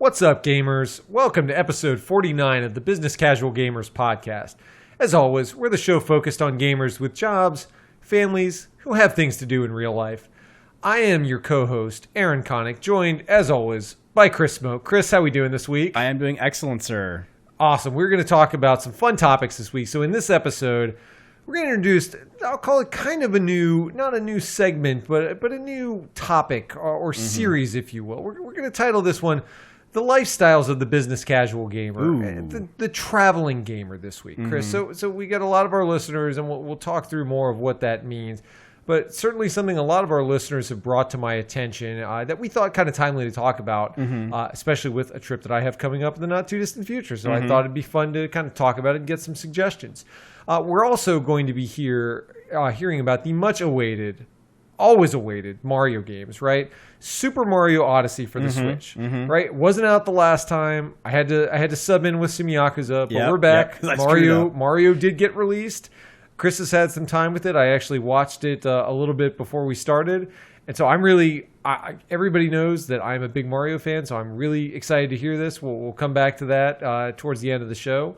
What's up, gamers? Welcome to episode 49 of the Business Casual Gamers podcast. As always, we're the show focused on gamers with jobs, families, who have things to do in real life. I am your co-host, Aaron Connick, joined, as always, by Chris Smoke. Chris, how we doing this week? I am doing excellent, sir. Awesome. We're going to talk about some fun topics this week. So in this episode, we're going to introduce, I'll call it kind of a new, not a new segment, but a new topic or series, if you will. We're going to title this one, The Lifestyles of the Business Casual Gamer, the traveling gamer this week, Chris. So we got a lot of our listeners, and we'll talk through more of what that means. But certainly something a lot of our listeners have brought to my attention that we thought kind of timely to talk about, especially with a trip that I have coming up in the not-too-distant future. So I thought it'd be fun to kind of talk about it and get some suggestions. We're also going to be hearing about the much-awaited, always-awaited Mario games, right? Super Mario Odyssey for the Switch, right? Wasn't out the last time. I had to sub in with some Yakuza, but we're back. Mario did get released. Chris has had some time with it. I actually watched it a little bit before we started. And so I'm really, everybody knows that I'm a big Mario fan, so I'm really excited to hear this. We'll come back to that towards the end of the show.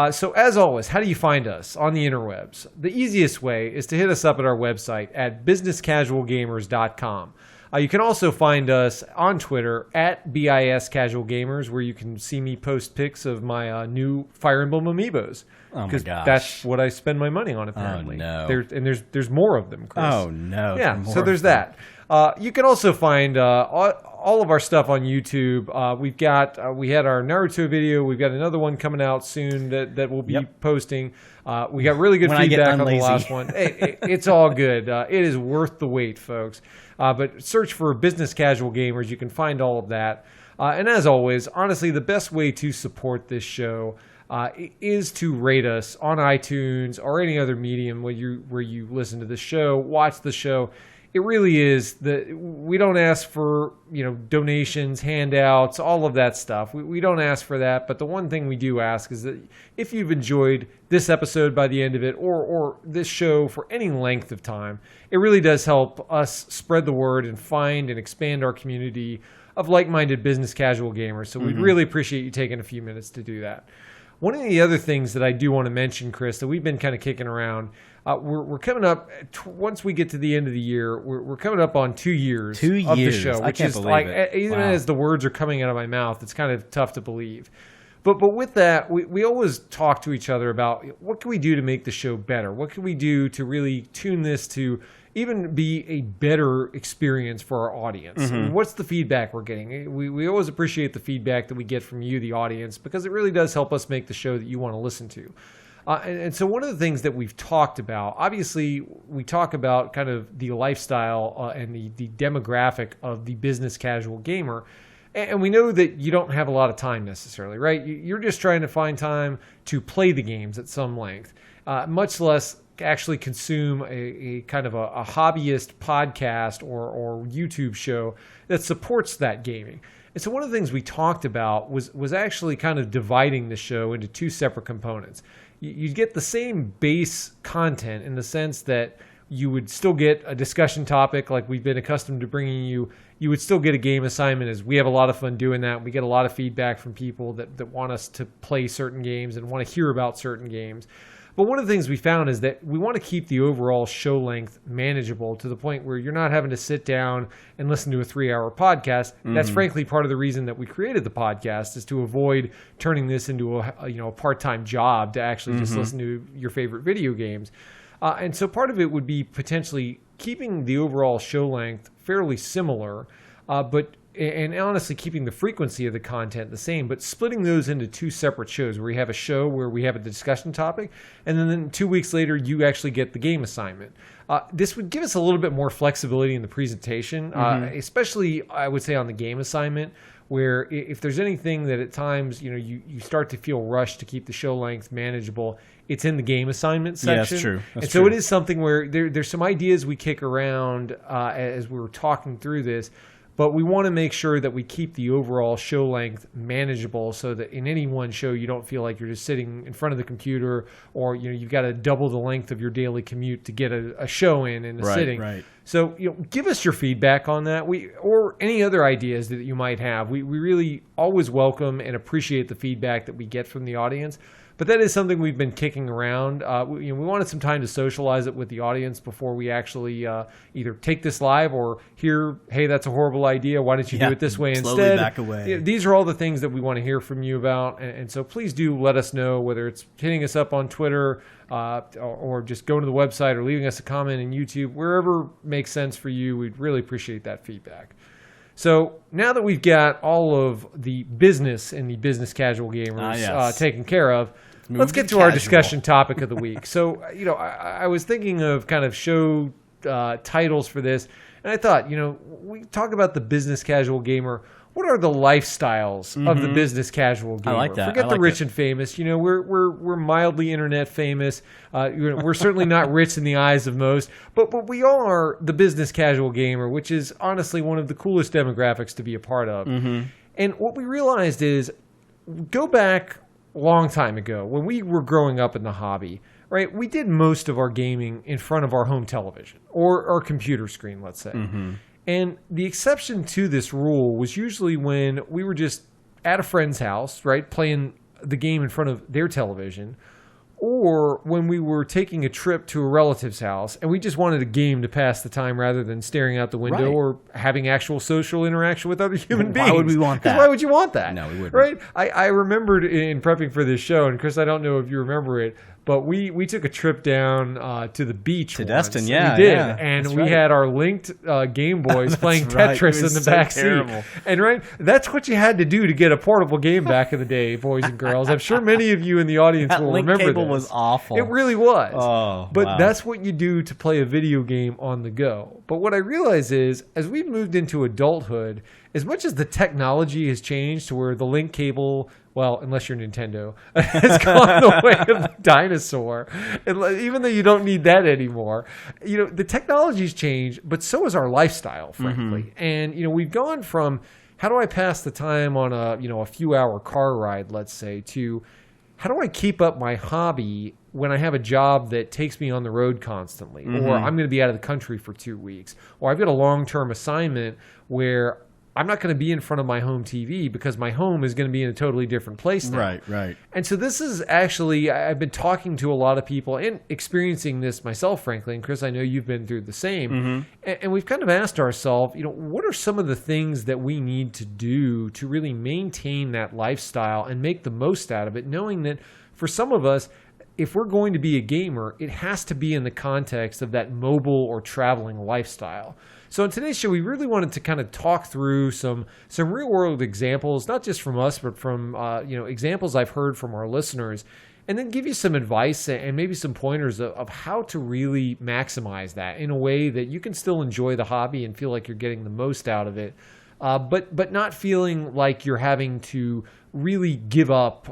So as always, how do you find us on the interwebs? The easiest way is to hit us up at our website at businesscasualgamers.com. You can also find us on Twitter at BISCasualGamers, where you can see me post pics of my new Fire Emblem amiibos. Oh my gosh. That's what I spend my money on, apparently. Oh, no. There's more of them, Chris. Oh, no. Yeah, so there's that. You can also find all of our stuff on YouTube. We had our Naruto video. We've got another one coming out soon that we'll be posting. We got really good feedback on the last one. It's all good. It is worth the wait, folks. But search for Business Casual Gamers. You can find all of that. And as always, honestly, the best way to support this show is to rate us on iTunes or any other medium where you listen to the show, watch the show. It really is we don't ask for donations, handouts, all of that stuff. We don't ask for that, but the one thing we do ask is that if you've enjoyed this episode by the end of it, or this show for any length of time, it really does help us spread the word and find and expand our community of like-minded business casual gamers. So we'd really appreciate you taking a few minutes to do that. One of the other things that I do want to mention, Chris, that we've been kind of kicking around, we're coming up, once we get to the end of the year, we're coming up on 2 years of the show, which is like, even as the words are coming out of my mouth, it's kind of tough to believe. But with that, we always talk to each other about what can we do to make the show better? What can we do to really tune this to even be a better experience for our audience? What's the feedback we're getting? We always appreciate the feedback that we get from you, the audience, because it really does help us make the show that you want to listen to. And so one of the things that we've talked about, obviously we talk about kind of the lifestyle and the demographic of the business casual gamer. And we know that you don't have a lot of time necessarily, right? You're just trying to find time to play the games at some length, much less actually consume a kind of a hobbyist podcast or YouTube show that supports that gaming. And so one of the things we talked about was actually kind of dividing the show into two separate components. You'd get the same base content in the sense that you would still get a discussion topic like we've been accustomed to bringing you. You would still get a game assignment, as we have a lot of fun doing that. We get a lot of feedback from people that want us to play certain games and want to hear about certain games. But one of the things we found is that we want to keep the overall show length manageable to the point where you're not having to sit down and listen to a 3-hour podcast. That's frankly part of the reason that we created the podcast, is to avoid turning this into a part-time job to actually just listen to your favorite video games. And so part of it would be potentially keeping the overall show length fairly similar, and honestly keeping the frequency of the content the same, but splitting those into two separate shows where you have a show where we have a discussion topic, and then 2 weeks later you actually get the game assignment. This would give us a little bit more flexibility in the presentation, especially I would say on the game assignment, where if there's anything that at times you start to feel rushed to keep the show length manageable, it's in the game assignment section. Yeah, that's true. So it is something where there's some ideas we kick around as we were talking through this. but we want to make sure that we keep the overall show length manageable so that in any one show you don't feel like you're just sitting in front of the computer, or you've got to double the length of your daily commute to get a show in a sitting. Right. So give us your feedback on that, or any other ideas that you might have. We really always welcome and appreciate the feedback that we get from the audience. But that is something we've been kicking around. We wanted some time to socialize it with the audience before we actually either take this live or hear, hey, that's a horrible idea. Why don't you do it this way slowly instead? Back away. These are all the things that we want to hear from you about. And so please do let us know, whether it's hitting us up on Twitter or just going to the website or leaving us a comment in YouTube, wherever makes sense for you. We'd really appreciate that feedback. So now that we've got all of the business and the business casual gamers taken care of, let's get to our discussion topic of the week. So, I was thinking of kind of show titles for this, and I thought, we talk about the business casual gamer. What are the lifestyles of the business casual gamer? I like that. Forget the rich and famous. We're mildly internet famous. We're certainly not rich in the eyes of most, but we are the business casual gamer, which is honestly one of the coolest demographics to be a part of. And what we realized is, go back a long time ago when we were growing up in the hobby, right? We did most of our gaming in front of our home television or our computer screen, let's say. And the exception to this rule was usually when we were just at a friend's house, right, playing the game in front of their television, or when we were taking a trip to a relative's house and we just wanted a game to pass the time rather than staring out the window or having actual social interaction with other human beings. Why would we want that? Why would you want that? No, we wouldn't. Right? I remembered in prepping for this show, and Chris, I don't know if you remember it, but we took a trip down to the beach to once. Destin, yeah. We did. Yeah, and we had our linked Game Boys playing Tetris in the back seat. And that's what you had to do to get a portable game back in the day, boys and girls. I'm sure many of you in the audience will remember this. That link cable was awful. It really was. Oh, but that's what you do to play a video game on the go. But what I realize is, as we've moved into adulthood, as much as the technology has changed to where the link cable, well, unless you're Nintendo, has gone the way of the dinosaur, and even though you don't need that anymore, the technology's changed, but so has our lifestyle, frankly. And we've gone from, how do I pass the time on a few-hour car ride, let's say, to how do I keep up my hobby when I have a job that takes me on the road constantly, or I'm going to be out of the country for 2 weeks, or I've got a long-term assignment where I'm not going to be in front of my home TV because my home is going to be in a totally different place now. Right. And so this is actually, I've been talking to a lot of people and experiencing this myself, frankly. And Chris, I know you've been through the same. And we've kind of asked ourselves, what are some of the things that we need to do to really maintain that lifestyle and make the most out of it, knowing that for some of us, if we're going to be a gamer, it has to be in the context of that mobile or traveling lifestyle. So in today's show, we really wanted to kind of talk through some real world examples, not just from us, but from examples I've heard from our listeners, and then give you some advice and maybe some pointers of how to really maximize that in a way that you can still enjoy the hobby and feel like you're getting the most out of it, but not feeling like you're having to really give up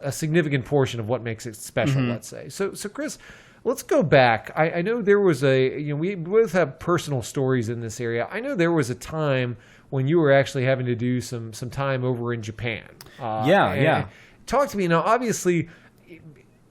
a significant portion of what makes it special, let's say. So Chris, let's go back. I know there was we both have personal stories in this area. I know there was a time when you were actually having to do some time over in Japan. Yeah. Talk to me. Now, obviously,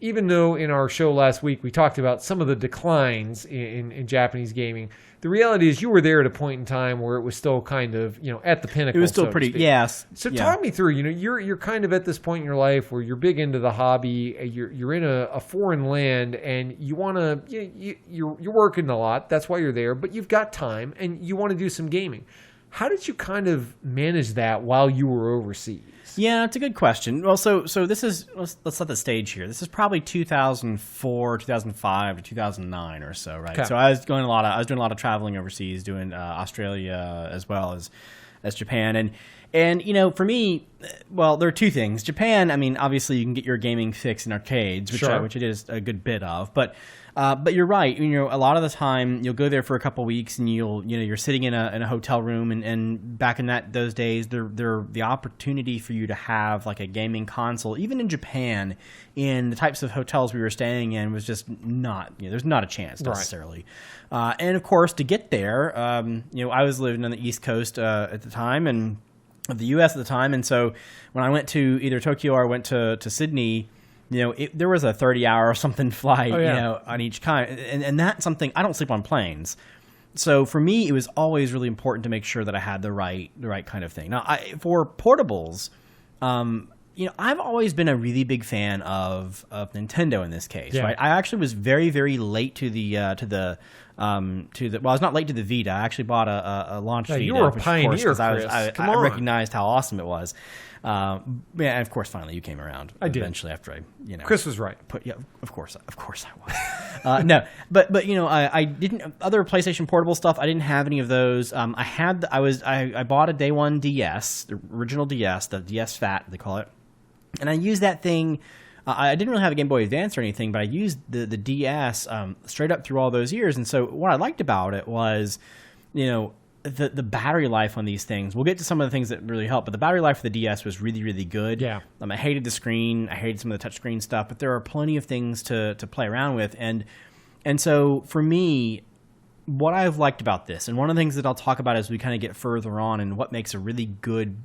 even though in our show last week we talked about some of the declines in Japanese gaming, the reality is you were there at a point in time where it was still kind of, at the pinnacle. It was still pretty, yes. So talk me through, you're kind of at this point in your life where you're big into the hobby, you're in a foreign land, and you want to, you're working a lot, that's why you're there, but you've got time and you want to do some gaming. How did you kind of manage that while you were overseas? Yeah, it's a good question. Well, so this is, let's set the stage here. This is probably 2004, 2005 to 2009 or so, right? Okay. So I was doing a lot of traveling overseas, doing Australia as well as Japan, And, you know, for me, well, there are two things. Japan, I mean, obviously you can get your gaming fix in arcades, which I did a good bit of. But you're right. You know, a lot of the time you'll go there for a couple weeks and you're sitting in a hotel room, and back in those days, the opportunity for you to have like a gaming console, even in Japan, in the types of hotels we were staying in, was just not, there's not a chance necessarily. And of course, to get there, I was living on the East Coast at the time, and of the U.S. at the time, and so when I went to either Tokyo or I went to Sydney, there was a 30-hour or something flight, on each kind, and that's something I don't sleep on planes. So for me, it was always really important to make sure that I had the right kind of thing. Now, for portables, I've always been a really big fan of Nintendo in this case, right? I actually was very, very late to the well, I was not late to the Vita. I actually bought a launch Vita. You were a pioneer, Chris. I recognized how awesome it was. And of course, finally you came around. I did. Eventually after Chris was right. Of course I was. No, but I didn't, other PlayStation Portable stuff, I didn't have any of those. I bought a day one DS, the original DS, the DS Fat, they call it. And I used that thing. I didn't really have a Game Boy Advance or anything, but I used the DS straight up through all those years. And so what I liked about it was, the battery life on these things. We'll get to some of the things that really help, but the battery life of the DS was really, really good. Yeah. I hated the screen. I hated some of the touchscreen stuff, but there are plenty of things to play around with. And so for me, what I've liked about this, and one of the things that I'll talk about as we kind of get further on and what makes a really good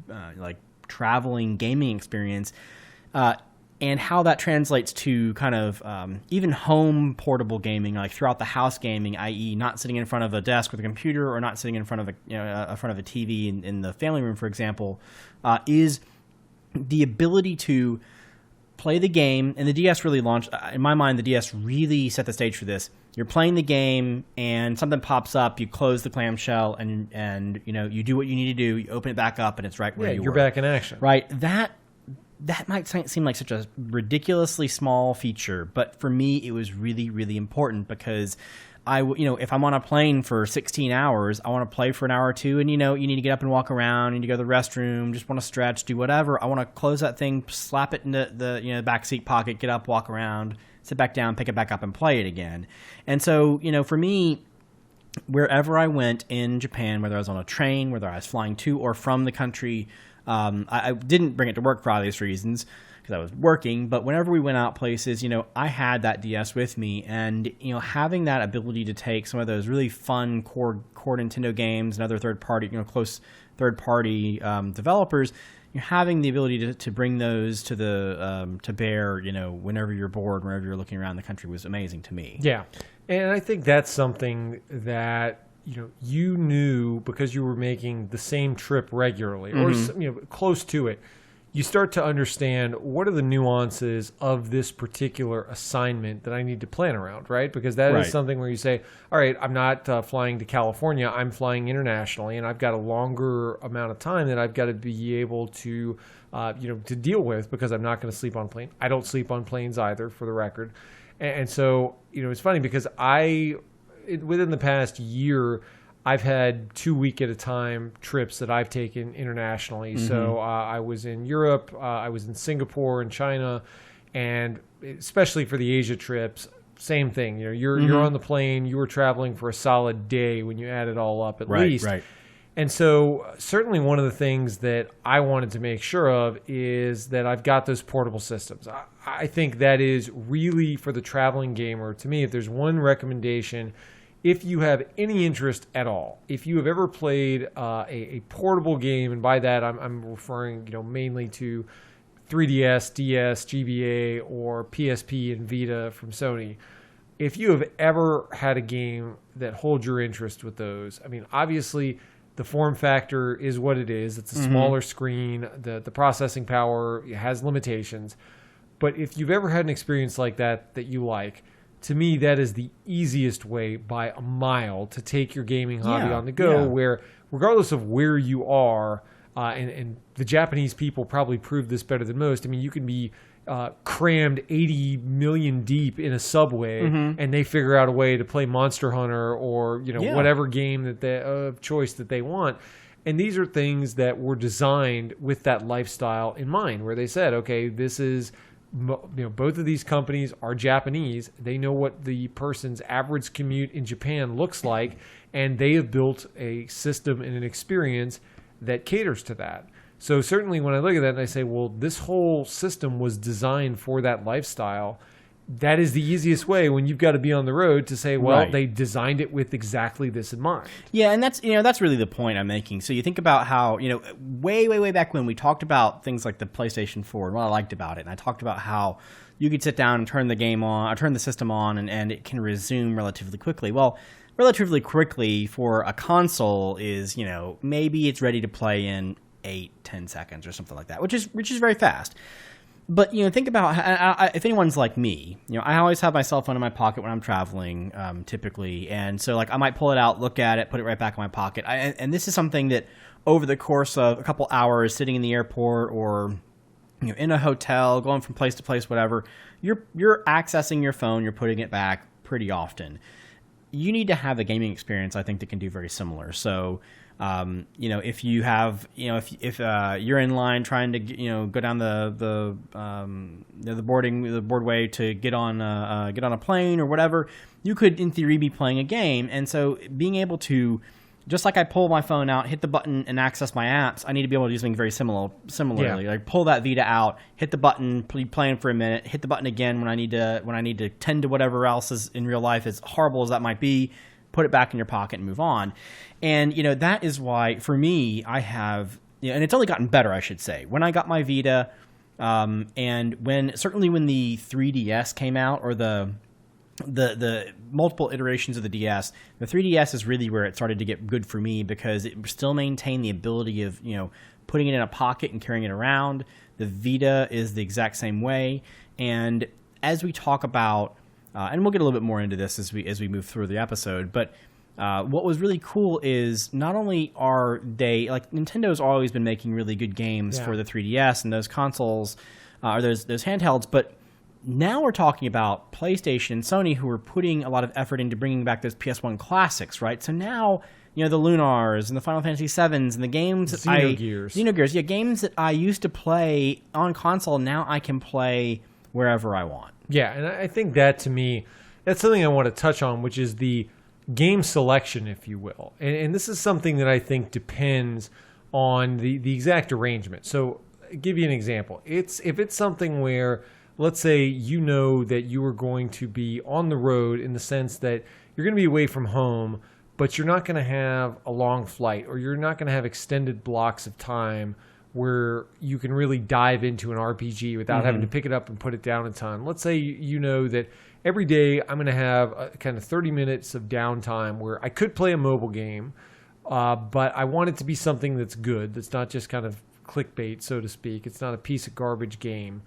traveling gaming experience, and how that translates to kind of even home portable gaming, like throughout the house gaming, i.e., not sitting in front of a desk with a computer or not sitting in front of a TV in the family room, for example, is the ability to play the game. And the DS really launched, in my mind, the DS really set the stage for this. You're playing the game and something pops up, you close the clamshell and you do what you need to do, you open it back up and it's right where you were. You're back in action. Right. That might seem like such a ridiculously small feature, but for me, it was really, really important because if I'm on a plane for 16 hours, I want to play for an hour or two, and you need to get up and walk around, you need to go to the restroom, just want to stretch, do whatever. I want to close that thing, slap it into the back seat pocket, get up, walk around, sit back down, pick it back up, and play it again. And so, for me, wherever I went in Japan, whether I was on a train, whether I was flying to or from the country, I didn't bring it to work for obvious reasons because I was working, but whenever we went out places, I had that DS with me, and, having that ability to take some of those really fun core Nintendo games and other close third-party developers, having the ability to bring those to bear, whenever you're bored, whenever you're looking around the country was amazing to me. Yeah. And I think that's something that you knew because you were making the same trip regularly or close to it. You start to understand what are the nuances of this particular assignment that I need to plan around, right? Because that is something where you say, all right, I'm not flying to California, I'm flying internationally, and I've got a longer amount of time that I've got to be able to, to deal with because I'm not going to sleep on a plane. I don't sleep on planes either, for the record. And so, it's funny because within the past year, I've had 2 week at a time trips that I've taken internationally. Mm-hmm. So I was in Europe, I was in Singapore and China, and especially for the Asia trips, same thing. You're on the plane, you were traveling for a solid day when you add it all up at least. Right. And so certainly one of the things that I wanted to make sure of is that I've got those portable systems. I think that is really for the traveling gamer. To me, if there's one recommendation, if you have any interest at all, if you have ever played a portable game, and by that I'm referring mainly to 3DS, DS, GBA, or PSP and Vita from Sony, if you have ever had a game that holds your interest with those, I mean, obviously the form factor is what it is. It's a smaller screen. The processing power has limitations. But if you've ever had an experience like that you like, to me, that is the easiest way by a mile to take your gaming hobby on the go, where regardless of where you are, and the Japanese people probably prove this better than most. I mean, you can be crammed 80 million deep in a subway, and they figure out a way to play Monster Hunter or whatever game that of choice that they want. And these are things that were designed with that lifestyle in mind, where they said, okay, this is, both of these companies are Japanese. They know what the person's average commute in Japan looks like, and they have built a system and an experience that caters to that. So certainly when I look at that and I say, well, this whole system was designed for that lifestyle, that is the easiest way when you've got to be on the road to say, well, They designed it with exactly this in mind. Yeah, and that's really the point I'm making. So you think about how, way back when we talked about things like the PlayStation 4 and what I liked about it, and I talked about how you could sit down and turn the game on, or turn the system on, and it can resume relatively quickly. Well, relatively quickly for a console is, maybe it's ready to play in 8-10 seconds or something like that, which is very fast. But, think about if anyone's like me, I always have my cell phone in my pocket when I'm traveling, typically. And so, I might pull it out, look at it, put it right back in my pocket. And this is something that over the course of a couple hours sitting in the airport or, in a hotel, going from place to place, whatever, you're accessing your phone, you're putting it back pretty often. You need to have a gaming experience, I think, that can do very similar. So, if you have, if you're in line trying to, go down the boardway to get on a plane or whatever, you could in theory be playing a game. And so being able to, just like I pull my phone out, hit the button and access my apps, I need to be able to do something very similarly. Yeah. Like pull that Vita out, hit the button, playing for a minute, hit the button again when I need to tend to whatever else is in real life, as horrible as that might be, put it back in your pocket and move on. And, that is why, for me, I have, and it's only gotten better, I should say. When I got my Vita, and certainly when the 3DS came out, or the multiple iterations of the DS, the 3DS is really where it started to get good for me, because it still maintained the ability of, putting it in a pocket and carrying it around. The Vita is the exact same way. And as we talk about, and we'll get a little bit more into this as we move through the episode, but what was really cool is not only are they, Nintendo's always been making really good games for the 3DS and those consoles, or those handhelds, but now we're talking about PlayStation and Sony, who are putting a lot of effort into bringing back those PS1 classics, right? So now, the Lunars and the Final Fantasy 7s and the games Xenogears, games that I used to play on console, now I can play wherever I want. Yeah, and I think that, to me, that's something I want to touch on, which is the game selection, if you will. And this is something that I think depends on the exact arrangement. So I'll give you an example. If it's something where, let's say, that you are going to be on the road, in the sense that you're going to be away from home, but you're not going to have a long flight, or you're not going to have extended blocks of time where you can really dive into an RPG without having to pick it up and put it down a ton. Let's say that every day I'm going to have a kind of 30 minutes of downtime where I could play a mobile game, but I want it to be something that's good, that's not just kind of clickbait, so to speak. It's not a piece of garbage game.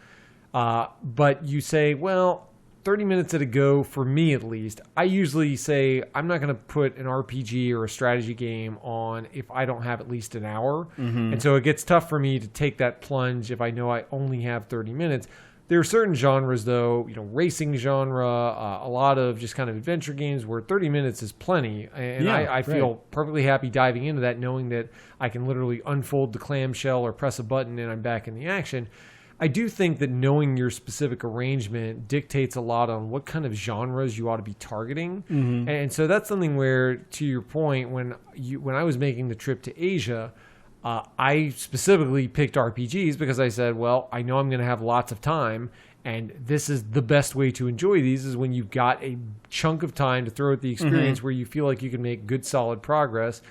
But you say, well, 30 minutes at a go, for me at least, I usually say I'm not going to put an RPG or a strategy game on if I don't have at least an hour. And so it gets tough for me to take that plunge if I know I only have 30 minutes. There are certain genres, though, racing genre, a lot of just kind of adventure games where 30 minutes is plenty. And I feel perfectly happy diving into that, knowing that I can literally unfold the clamshell or press a button and I'm back in the action. I do think that knowing your specific arrangement dictates a lot on what kind of genres you ought to be targeting. And so that's something where, to your point, when I was making the trip to Asia, I specifically picked RPGs because I said, well, I know I'm going to have lots of time, and this is the best way to enjoy these, is when you've got a chunk of time to throw at the experience where you feel like you can make good, solid progress.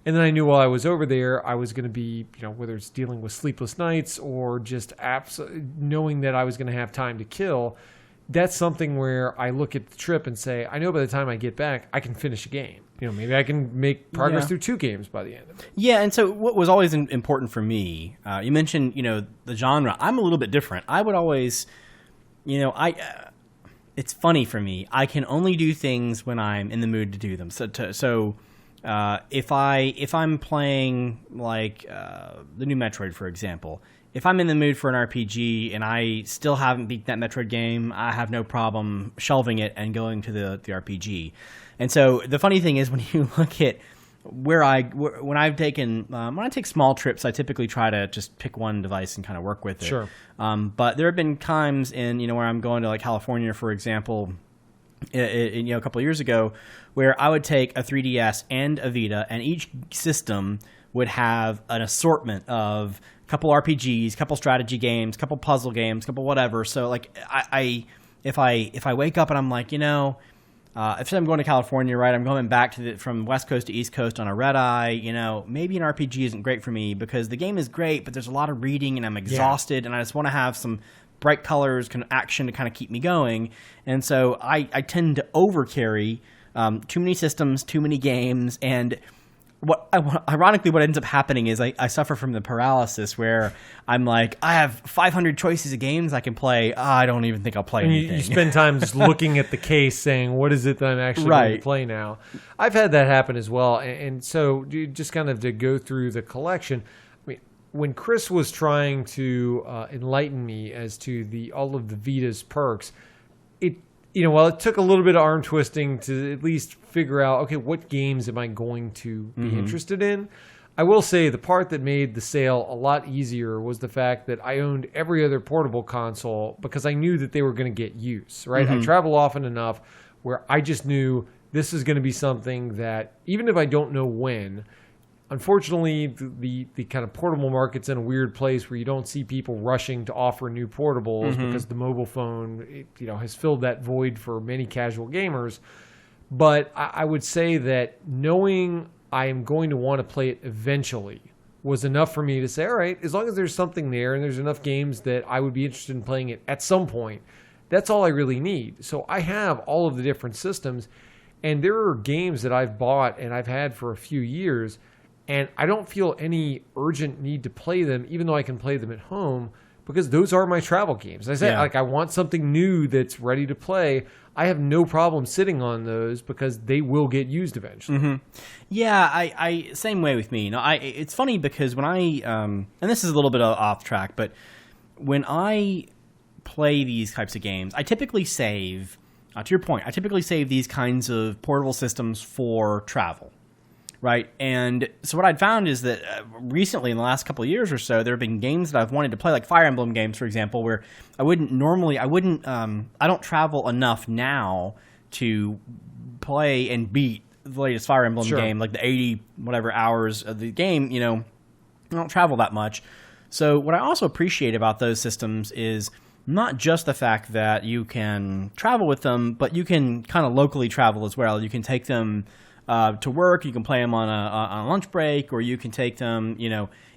And then I knew while I was over there, I was going to be, whether it's dealing with sleepless nights or just knowing that I was going to have time to kill. That's something where I look at the trip and say, I know by the time I get back, I can finish a game. Maybe I can make progress through 2 games by the end of it. Yeah, and so what was always important for me, you mentioned, the genre. I'm a little bit different. I would always, it's funny for me. I can only do things when I'm in the mood to do them. So if I'm playing the new Metroid, for example, if I'm in the mood for an RPG and I still haven't beat that Metroid game, I have no problem shelving it and going to the RPG. And so the funny thing is, when you look at when I take small trips, I typically try to just pick one device and kind of work with it. Sure. But there have been times where I'm going to like California, for example, a couple of years ago, where I would take a 3DS and a Vita, and each system would have an assortment of a couple RPGs, couple strategy games, couple puzzle games, couple whatever. So like if I wake up and I'm like, if I'm going to California, right, I'm going back from West Coast to East Coast on a red eye, maybe an RPG isn't great for me because the game is great, but there's a lot of reading and I'm exhausted and I just want to have some bright colors, kind of action to kind of keep me going. And so I tend to overcarry too many systems, too many games, and ironically, what ends up happening is I suffer from the paralysis where I'm like, I have 500 choices of games I can play. I don't even think I'll play anything. You spend time just looking at the case saying, what is it that I'm actually going to play now? I've had that happen as well. And so just kind of to go through the collection, I mean, when Chris was trying to enlighten me as to all of the Vita's perks, while it took a little bit of arm twisting to at least figure out, okay, what games am I going to be interested in? I will say the part that made the sale a lot easier was the fact that I owned every other portable console because I knew that they were going to get use, right? I travel often enough where I just knew this is going to be something that, even if I don't know when, unfortunately, the kind of portable market's in a weird place where you don't see people rushing to offer new portables because the mobile phone, has filled that void for many casual gamers. But I would say that knowing I am going to want to play it eventually was enough for me to say, all right, as long as there's something there and there's enough games that I would be interested in playing it at some point, that's all I really need. So I have all of the different systems, and there are games that I've bought and I've had for a few years, and I don't feel any urgent need to play them, even though I can play them at home, because those are my travel games. I said, I want something new that's ready to play. I have no problem sitting on those because they will get used eventually. Yeah, I same way with me. It's funny because when and this is a little bit off track, but when I play these types of games, I typically save, to your point, I typically save these kinds of portable systems for travel. Right, and so what I'd found is that recently, in the last couple of years or so, there have been games that I've wanted to play, like Fire Emblem games, for example, where I don't travel enough now to play and beat the latest Fire Emblem game, like the 80 whatever hours of the game. I don't travel that much. So what I also appreciate about those systems is not just the fact that you can travel with them, but you can kind of locally travel as well. You can take them to work, you can play them on a lunch break, or you can take them,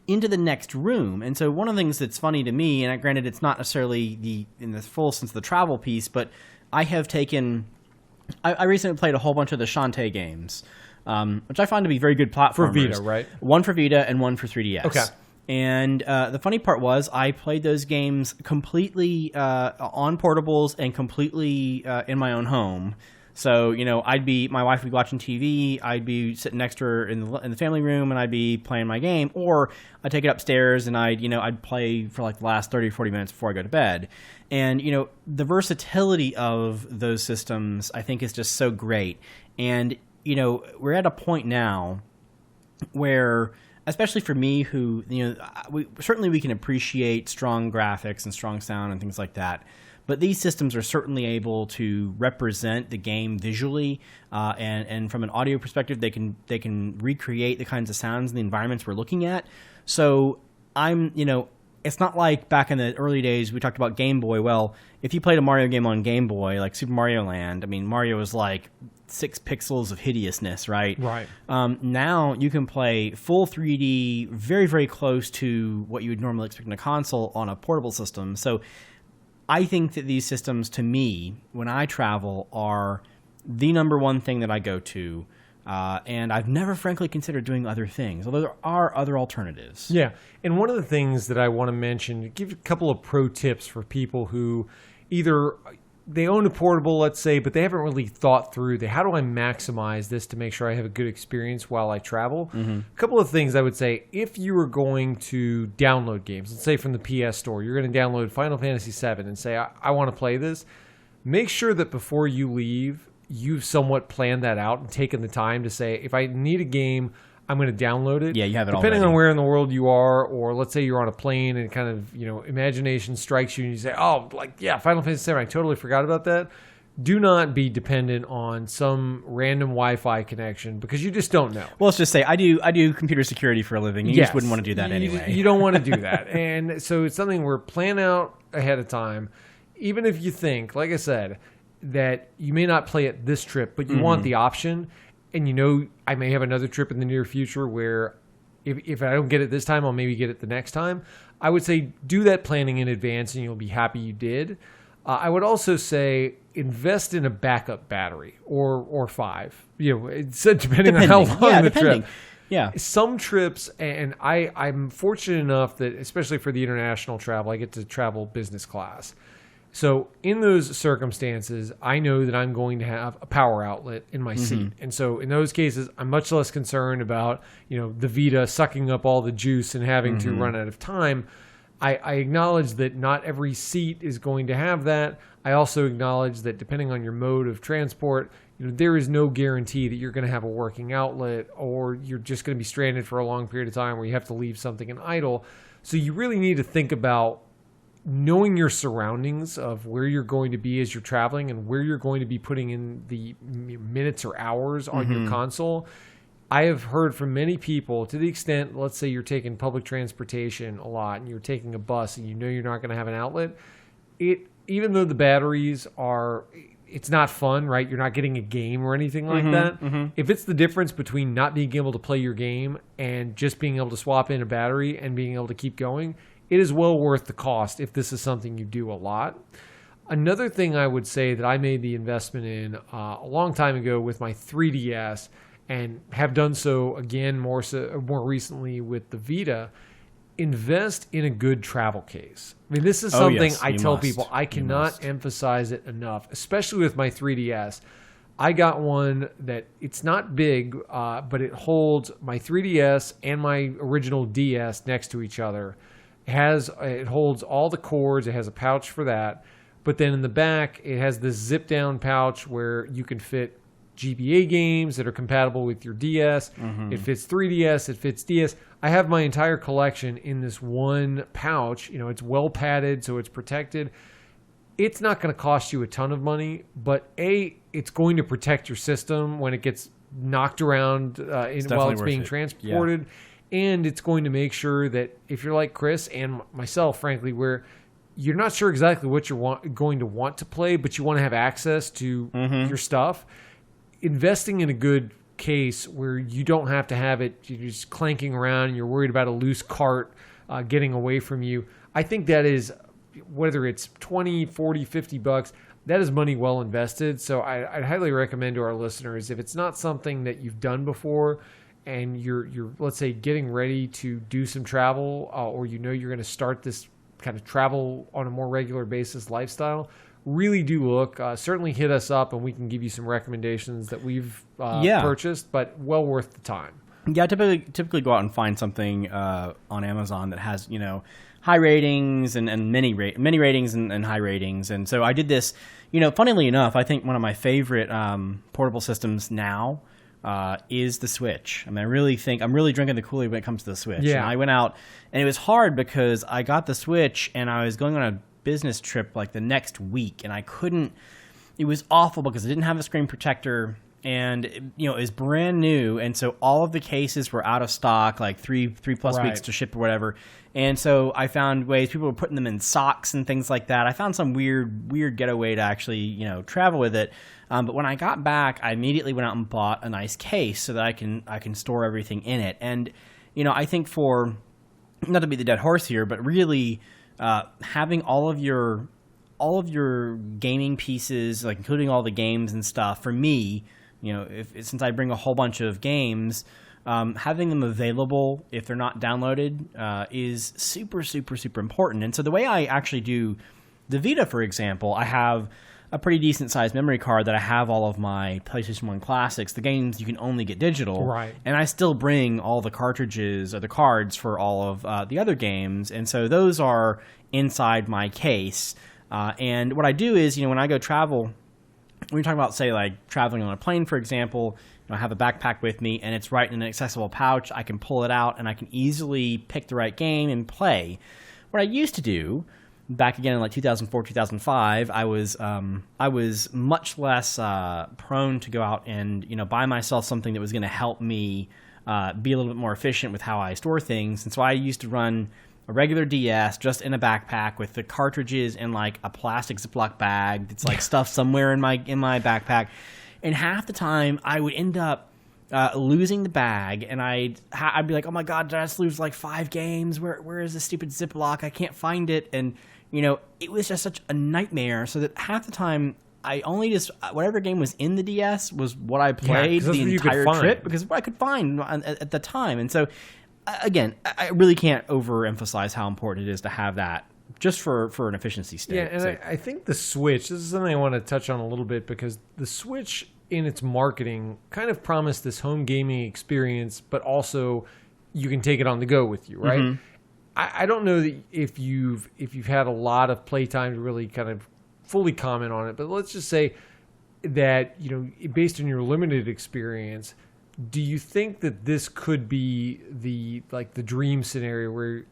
into the next room. And so one of the things that's funny to me, and granted it's not necessarily in the full sense of the travel piece, but I recently played a whole bunch of the Shantae games, which I find to be very good platformers. For Vita, right? One for Vita and one for 3DS. Okay. And the funny part was I played those games completely on portables and completely in my own home. So, my wife would be watching TV, I'd be sitting next to her in the family room, and I'd be playing my game, or I'd take it upstairs and I'd play for like the last 30 or 40 minutes before I go to bed. And, the versatility of those systems, I think, is just so great. And, we're at a point now where, especially for me who, we can appreciate strong graphics and strong sound and things like that. But these systems are certainly able to represent the game visually, and from an audio perspective, they can recreate the kinds of sounds and the environments we're looking at. So it's not like back in the early days we talked about Game Boy. Well, if you played a Mario game on Game Boy, like Super Mario Land, Mario was like 6 pixels of hideousness, right? Right. Now you can play full 3D, very, very close to what you would normally expect in a console on a portable system. So I think that these systems, to me, when I travel, are the number one thing that I go to, and I've never, frankly, considered doing other things, although there are other alternatives. Yeah, and one of the things that I want to mention, give a couple of pro tips for people who either they own a portable, let's say, but they haven't really thought through how do I maximize this to make sure I have a good experience while I travel. A couple of things I would say, if you are going to download games, let's say from the PS Store, you're going to download Final Fantasy VII and say, I want to play this, make sure that before you leave, you've somewhat planned that out and taken the time to say, if I need a game, I'm going to download it. Yeah, you have it Depending already. on where in the world you are, or let's say you're on a plane and kind of, imagination strikes you and you say, oh, Final Fantasy VII, I totally forgot about that. Do not be dependent on some random Wi-Fi connection because you just don't know. Well, let's just say I do computer security for a living. You just wouldn't want to do that anyway. You don't want to do that. And so it's something we're planning out ahead of time. Even if you think, like I said, that you may not play it this trip, but you want the option, and I may have another trip in the near future where if I don't get it this time, I'll maybe get it the next time. I would say do that planning in advance and you'll be happy you did. I would also say invest in a backup battery or 5. It's depending on how long the trip. Yeah. Some trips, and I'm fortunate enough that, especially for the international travel, I get to travel business class. So in those circumstances, I know that I'm going to have a power outlet in my seat. And so in those cases, I'm much less concerned about, the Vita sucking up all the juice and having to run out of time. I acknowledge that not every seat is going to have that. I also acknowledge that depending on your mode of transport, there is no guarantee that you're going to have a working outlet, or you're just going to be stranded for a long period of time where you have to leave something in idle. So you really need to think about knowing your surroundings of where you're going to be as you're traveling and where you're going to be putting in the minutes or hours on your console. I have heard from many people, to the extent, let's say you're taking public transportation a lot and you're taking a bus and you're not going to have an outlet. Even though the batteries it's not fun, right? You're not getting a game or anything like that. If it's the difference between not being able to play your game and just being able to swap in a battery and being able to keep going, it is well worth the cost if this is something you do a lot. Another thing I would say that I made the investment in a long time ago with my 3DS, and have done so again more recently with the Vita, invest in a good travel case. I mean, this is something I tell people, I cannot emphasize it enough, especially with my 3DS. I got one that it's not big, but it holds my 3DS and my original DS next to each other. It holds all the cords. It has a pouch for that. But then in the back, it has this zip down pouch where you can fit GBA games that are compatible with your DS. It fits 3DS. It fits DS. I have my entire collection in this one pouch. It's well padded, so it's protected. It's not going to cost you a ton of money, but it's going to protect your system when it gets knocked around while it's being transported. Yeah. And it's going to make sure that if you're like Chris and myself, frankly, where you're not sure exactly what you're going to want to play, but you want to have access to your stuff, investing in a good case where you don't have to have it, you're just clanking around and you're worried about a loose cart getting away from you. I think that is, whether it's 20, 40, 50 bucks, that is money well invested. So I'd highly recommend to our listeners, if it's not something that you've done before, and you're let's say getting ready to do some travel, or you're going to start this kind of travel on a more regular basis lifestyle, really do look. Certainly hit us up and we can give you some recommendations that we've purchased, but well worth the time. Yeah, typically go out and find something on Amazon that has high ratings and many ratings and high ratings. And so I did this. Funnily enough, I think one of my favorite portable systems now is the Switch. I mean, I really think I'm really drinking the Kool-Aid when it comes to the Switch. Yeah. And I went out, and it was hard because I got the Switch, and I was going on a business trip like the next week, and I couldn't. It was awful because I didn't have a screen protector, and it was brand new, and so all of the cases were out of stock, like three plus weeks to ship or whatever. And so I found ways people were putting them in socks and things like that. I found some weird getaway to actually travel with it. But when I got back, I immediately went out and bought a nice case so that I can store everything in it. And I think, for not to be the dead horse here, but really having all of your gaming pieces, like including all the games and stuff, for me, since I bring a whole bunch of games, having them available if they're not downloaded is super, super, super important. And so the way I actually do the Vita, for example, I have a pretty decent sized memory card that I have all of my PlayStation 1 classics, the games you can only get digital. Right. And I still bring all the cartridges or the cards for all of the other games. And so those are inside my case. And what I do is, when I go travel, when you're talking about, say, like traveling on a plane, for example, I have a backpack with me and it's right in an accessible pouch. I can pull it out and I can easily pick the right game and play. What I used to do back again in like 2004, 2005, I was much less prone to go out and buy myself something that was going to help me be a little bit more efficient with how I store things. And so I used to run a regular DS just in a backpack with the cartridges in like a plastic Ziploc bag that's like stuffed somewhere in my backpack. And half the time I would end up losing the bag, and I'd be like, oh my God, did I just lose like 5 games? Where is this stupid Ziploc? I can't find it. And it was just such a nightmare. So that half the time I only just whatever game was in the DS was what I played the entire trip, because what I could find at the time. And so again, I really can't overemphasize how important it is to have that just for an efficiency state. Yeah, and I think the Switch, this is something I want to touch on a little bit, because the Switch in its marketing kind of promised this home gaming experience, but also you can take it on the go with you, right? Mm-hmm. I don't know that if you've had a lot of playtime to really kind of fully comment on it, but let's just say that, based on your limited experience, do you think that this could be the dream scenario where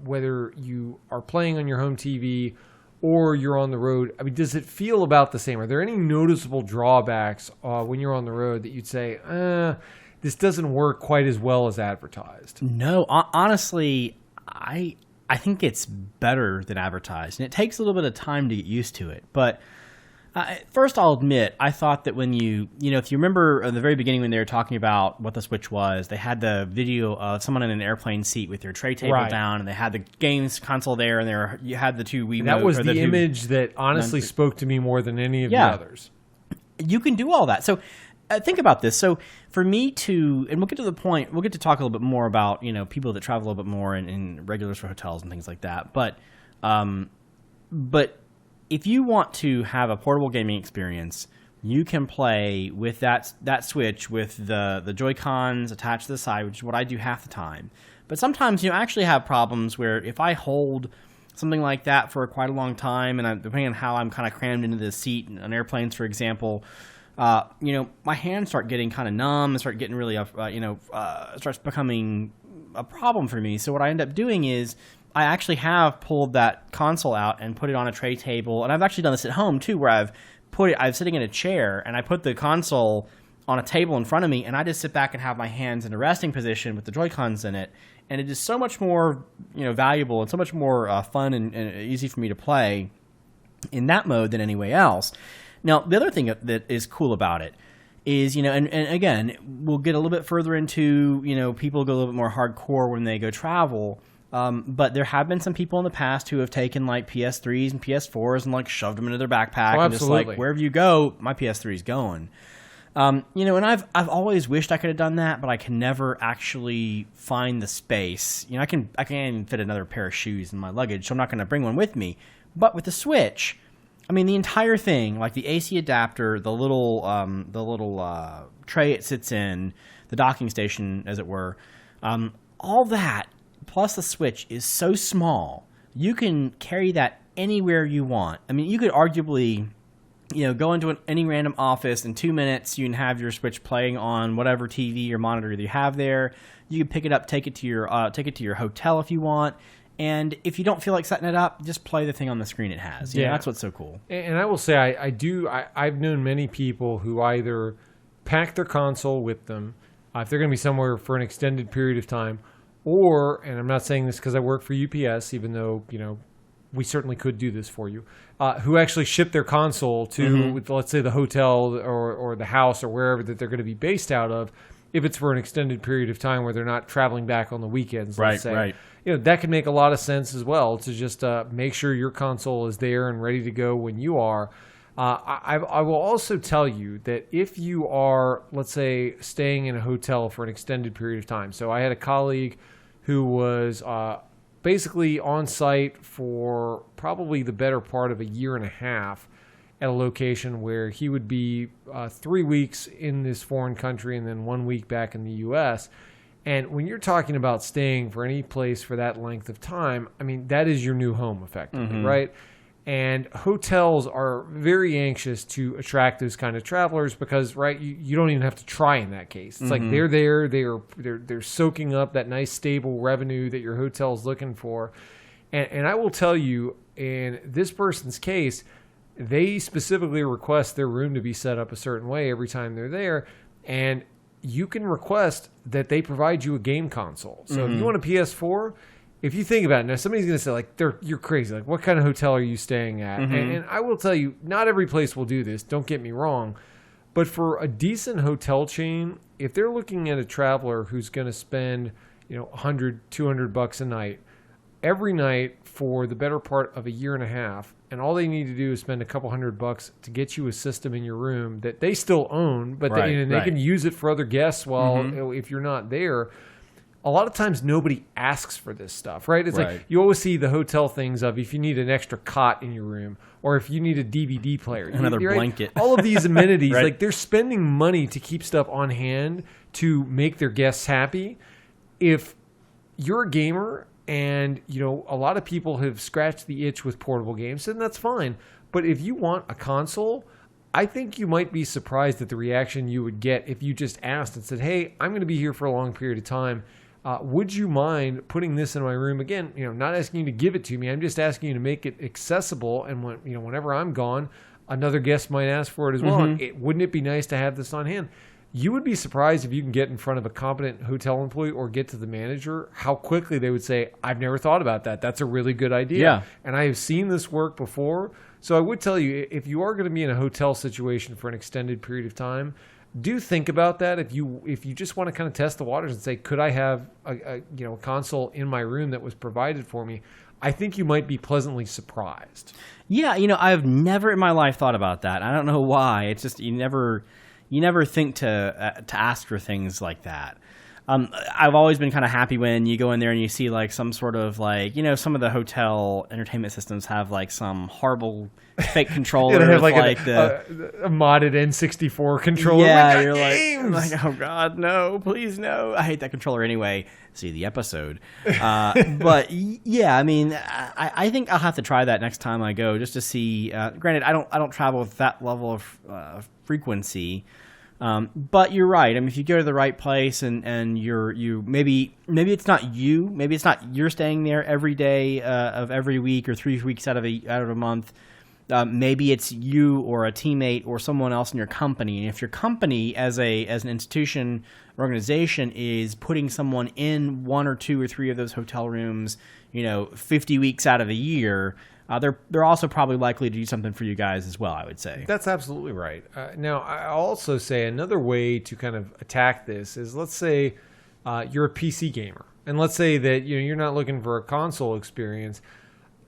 whether you are playing on your home TV or you're on the road? I mean, does it feel about the same? Are there any noticeable drawbacks when you're on the road that you'd say, this doesn't work quite as well as advertised? No, honestly, I think it's better than advertised, and it takes a little bit of time to get used to it. But first, I'll admit, I thought that when if you remember at the very beginning when they were talking about what the Switch was, they had the video of someone in an airplane seat with their tray table down, and they had the games console there, and you had the 2 Wii. That was the image that honestly spoke to me more than any of the others. You can do all that. So think about this. So for me to, and we'll get to the point, we'll get to talk a little bit more about people that travel a little bit more and regulars for hotels and things like that. But if you want to have a portable gaming experience, you can play with that Switch with the Joy-Cons attached to the side, which is what I do half the time. But sometimes I actually have problems where if I hold something like that for quite a long time, and depending on how I'm kind of crammed into the seat on airplanes, for example, my hands start getting kind of numb and start getting really, starts becoming a problem for me. So what I end up doing is I actually have pulled that console out and put it on a tray table, and I've actually done this at home too, where I'm sitting in a chair and I put the console on a table in front of me, and I just sit back and have my hands in a resting position with the Joy-Cons in it, and it is so much more valuable and so much more fun and easy for me to play in that mode than any way else. Now, the other thing that is cool about it is, and again, we'll get a little bit further into, people go a little bit more hardcore when they go travel. But there have been some people in the past who have taken like PS3s and PS4s and like shoved them into their backpack and just like, wherever you go, my PS3 is going. And I've always wished I could have done that, but I can never actually find the space. I can't even fit another pair of shoes in my luggage, so I'm not going to bring one with me. But with the Switch, I mean, the entire thing, like the AC adapter, the little tray it sits in, the docking station, as it were, all that, plus the Switch is so small, you can carry that anywhere you want. I mean, you could arguably, go into any random office in 2 minutes. You can have your Switch playing on whatever TV or monitor that you have there. You can pick it up, take it to your hotel if you want. And if you don't feel like setting it up, just play the thing on the screen it has. That's what's so cool. And I will say, I've known many people who either pack their console with them if they're going to be somewhere for an extended period of time, or, and I'm not saying this because I work for UPS, even though, we certainly could do this for you, who actually ship their console to, let's say, the hotel or the house or wherever that they're going to be based out of, if it's for an extended period of time where they're not traveling back on the weekends, let's say. Right. That can make a lot of sense as well, to just make sure your console is there and ready to go when you are. I will also tell you that if you are, let's say, staying in a hotel for an extended period of time. So I had a colleague who was basically on site for probably the better part of a year and a half at a location where he would be 3 weeks in this foreign country and then 1 week back in the U.S. And when you're talking about staying for any place for that length of time, I mean, that is your new home, effectively, right? And hotels are very anxious to attract those kind of travelers because, right, you don't even have to try in that case. It's like they're there, they're soaking up that nice stable revenue that your hotel's looking for. And I will tell you, in this person's case, they specifically request their room to be set up a certain way every time they're there. And you can request that they provide you a game console. So if you want a PS4, if you think about it, now somebody's going to say, like, you're crazy. Like, what kind of hotel are you staying at? And I will tell you, not every place will do this. Don't get me wrong. But for a decent hotel chain, if they're looking at a traveler who's going to spend, $100, $200 a night, every night for the better part of a year and a half, and all they need to do is spend a couple $100 to get you a system in your room that they still own, but they can use it for other guests while if you're not there. A lot of times nobody asks for this stuff, right? It's like you always see the hotel things of if you need an extra cot in your room or if you need a DVD player. Another blanket. All of these amenities, like they're spending money to keep stuff on hand to make their guests happy. If you're a gamer and, a lot of people have scratched the itch with portable games, and that's fine. But if you want a console, I think you might be surprised at the reaction you would get if you just asked and said, hey, I'm going to be here for a long period of time. Would you mind putting this in my room? Again, not asking you to give it to me. I'm just asking you to make it accessible. And whenever I'm gone, another guest might ask for it as well. Wouldn't it be nice to have this on hand? You would be surprised if you can get in front of a competent hotel employee or get to the manager, how quickly they would say, I've never thought about that. That's a really good idea. Yeah. And I have seen this work before. So I would tell you, if you are going to be in a hotel situation for an extended period of time, do think about that. If you just want to kind of test the waters and say, could I have a console in my room that was provided for me? I think you might be pleasantly surprised. Yeah, I've never in my life thought about that. I don't know why. It's just you never think to ask for things like that. I've always been kind of happy when you go in there and you see like some sort of like, some of the hotel entertainment systems have like some horrible fake controller. They have like a modded N64 controller. Yeah, you're like, oh God, no, please no. I hate that controller anyway. See the episode. But yeah, I mean, I think I'll have to try that next time I go just to see. Granted, I don't travel with that level of frequency. But you're right. I mean, if you go to the right place and you maybe it's not you, maybe it's not you're staying there every day of every week or 3 weeks out of a month. Maybe it's you or a teammate or someone else in your company. And if your company as an institution or organization is putting someone in 1 or 2 or 3 of those hotel rooms, 50 weeks out of the year, they're also probably likely to do something for you guys as well, I would say. That's absolutely right. Now, I'll also say another way to kind of attack this is, let's say you're a PC gamer, and let's say that you're not looking for a console experience.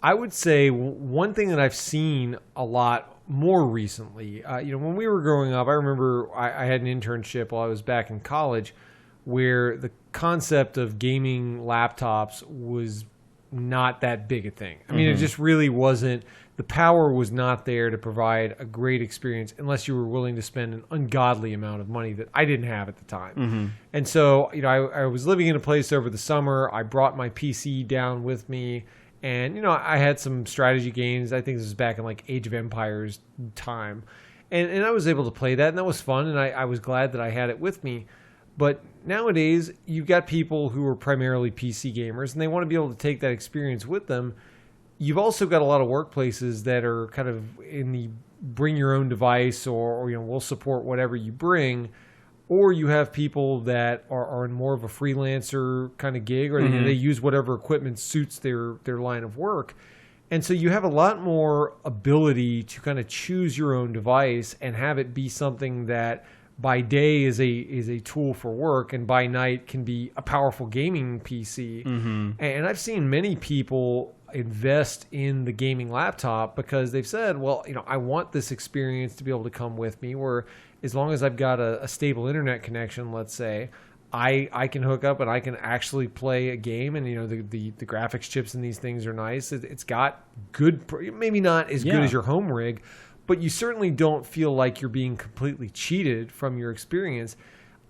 I would say one thing that I've seen a lot more recently, when we were growing up, I remember I had an internship while I was back in college where the concept of gaming laptops was not that big a thing. I mean, it just really wasn't. The power was not there to provide a great experience unless you were willing to spend an ungodly amount of money that I didn't have at the time. And so, I was living in a place over the summer. I brought my PC down with me. And, I had some strategy games. I think this was back in like Age of Empires time. And I was able to play that, and that was fun. And I was glad that I had it with me. But nowadays, you've got people who are primarily PC gamers, and they want to be able to take that experience with them. You've also got a lot of workplaces that are kind of in the bring your own device or we'll support whatever you bring. Or you have people that are in more of a freelancer kind of gig, or they use whatever equipment suits their line of work. And so you have a lot more ability to kind of choose your own device and have it be something that by day is a tool for work, and by night can be a powerful gaming PC. And I've seen many people invest in the gaming laptop because they've said, well, I want this experience to be able to come with me, where as long as I've got a stable internet connection, let's say, I can hook up and I can actually play a game. And, the graphics chips in these things are nice. It's got good, maybe not as good as your home rig, but you certainly don't feel like you're being completely cheated from your experience.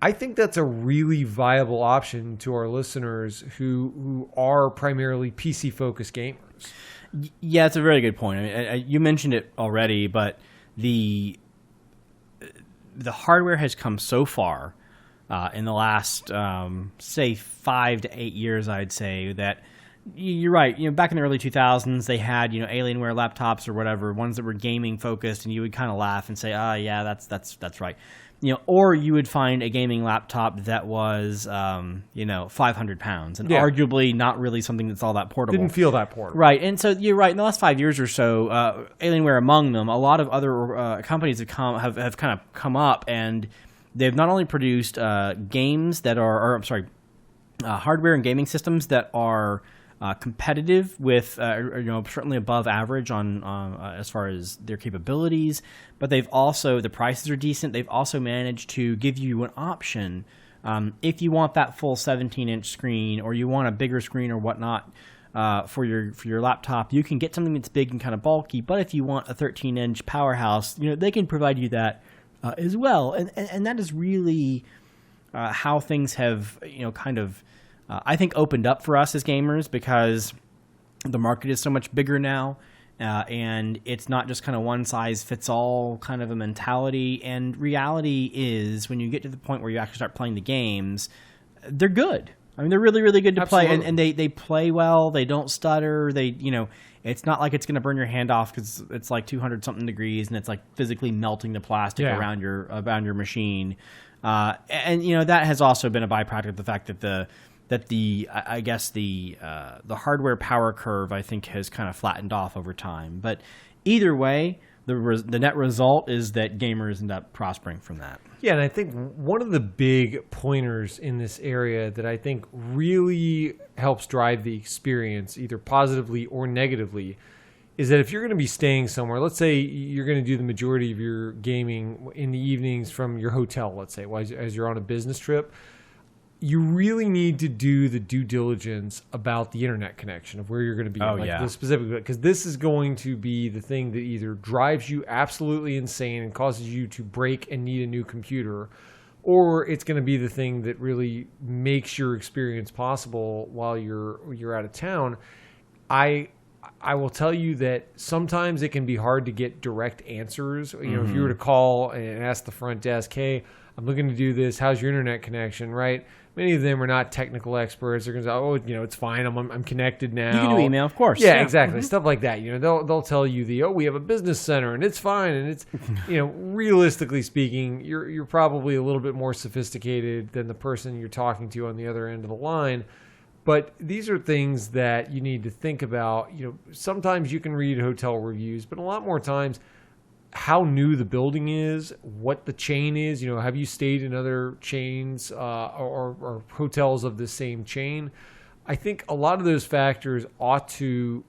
I think that's a really viable option to our listeners who are primarily PC-focused gamers. Yeah, it's a very good point. I mean, you mentioned it already, but the hardware has come so far in the last, say, 5 to 8 years, I'd say, that you're right. Back in the early 2000s, they had, Alienware laptops or whatever, ones that were gaming focused, and you would kind of laugh and say, yeah, that's right. Or you would find a gaming laptop that was, 500 pounds, and arguably not really something that's all that portable. Didn't feel that portable. Right, and so you're right. In the last 5 years or so, Alienware among them, a lot of other companies have kind of come up, and they've not only produced games that are, hardware and gaming systems that are competitive with, certainly above average on as far as their capabilities, but they've also, the prices are decent. They've also managed to give you an option if you want that full 17-inch screen, or you want a bigger screen or whatnot for your laptop. You can get something that's big and kind of bulky, but if you want a 13-inch powerhouse, they can provide you that as well. And that is really how things have kind of I think opened up for us as gamers, because the market is so much bigger now, and it's not just kind of one size fits all kind of a mentality. And reality is, when you get to the point where you actually start playing the games, they're good. I mean, they're really, really good to play, and they play well. They don't stutter. It's not like it's going to burn your hand off because it's like 200 something degrees and it's like physically melting the plastic around your machine. And that has also been a byproduct of the fact that the hardware power curve, I think, has kind of flattened off over time. But either way, the net result is that gamers end up prospering from that. Yeah, and I think one of the big pointers in this area that I think really helps drive the experience, either positively or negatively, is that if you're going to be staying somewhere, let's say you're going to do the majority of your gaming in the evenings from your hotel, let's say, as you're on a business trip, you really need to do the due diligence about the internet connection of where you're going to be. Specifically, because this is going to be the thing that either drives you absolutely insane and causes you to break and need a new computer, or it's going to be the thing that really makes your experience possible while you're out of town. I will tell you that sometimes it can be hard to get direct answers. If you were to call and ask the front desk, hey, I'm looking to do this, how's your internet connection, right? Many of them are not technical experts. They're going to say, it's fine. I'm connected now. You can do email, of course. Yeah, exactly. Stuff like that. They'll tell you we have a business center and it's fine. And it's, realistically speaking, you're probably a little bit more sophisticated than the person you're talking to on the other end of the line. But these are things that you need to think about. Sometimes you can read hotel reviews, but a lot more times, how new the building is, what the chain is. Have you stayed in other chains or hotels of the same chain? I think a lot of those factors ought to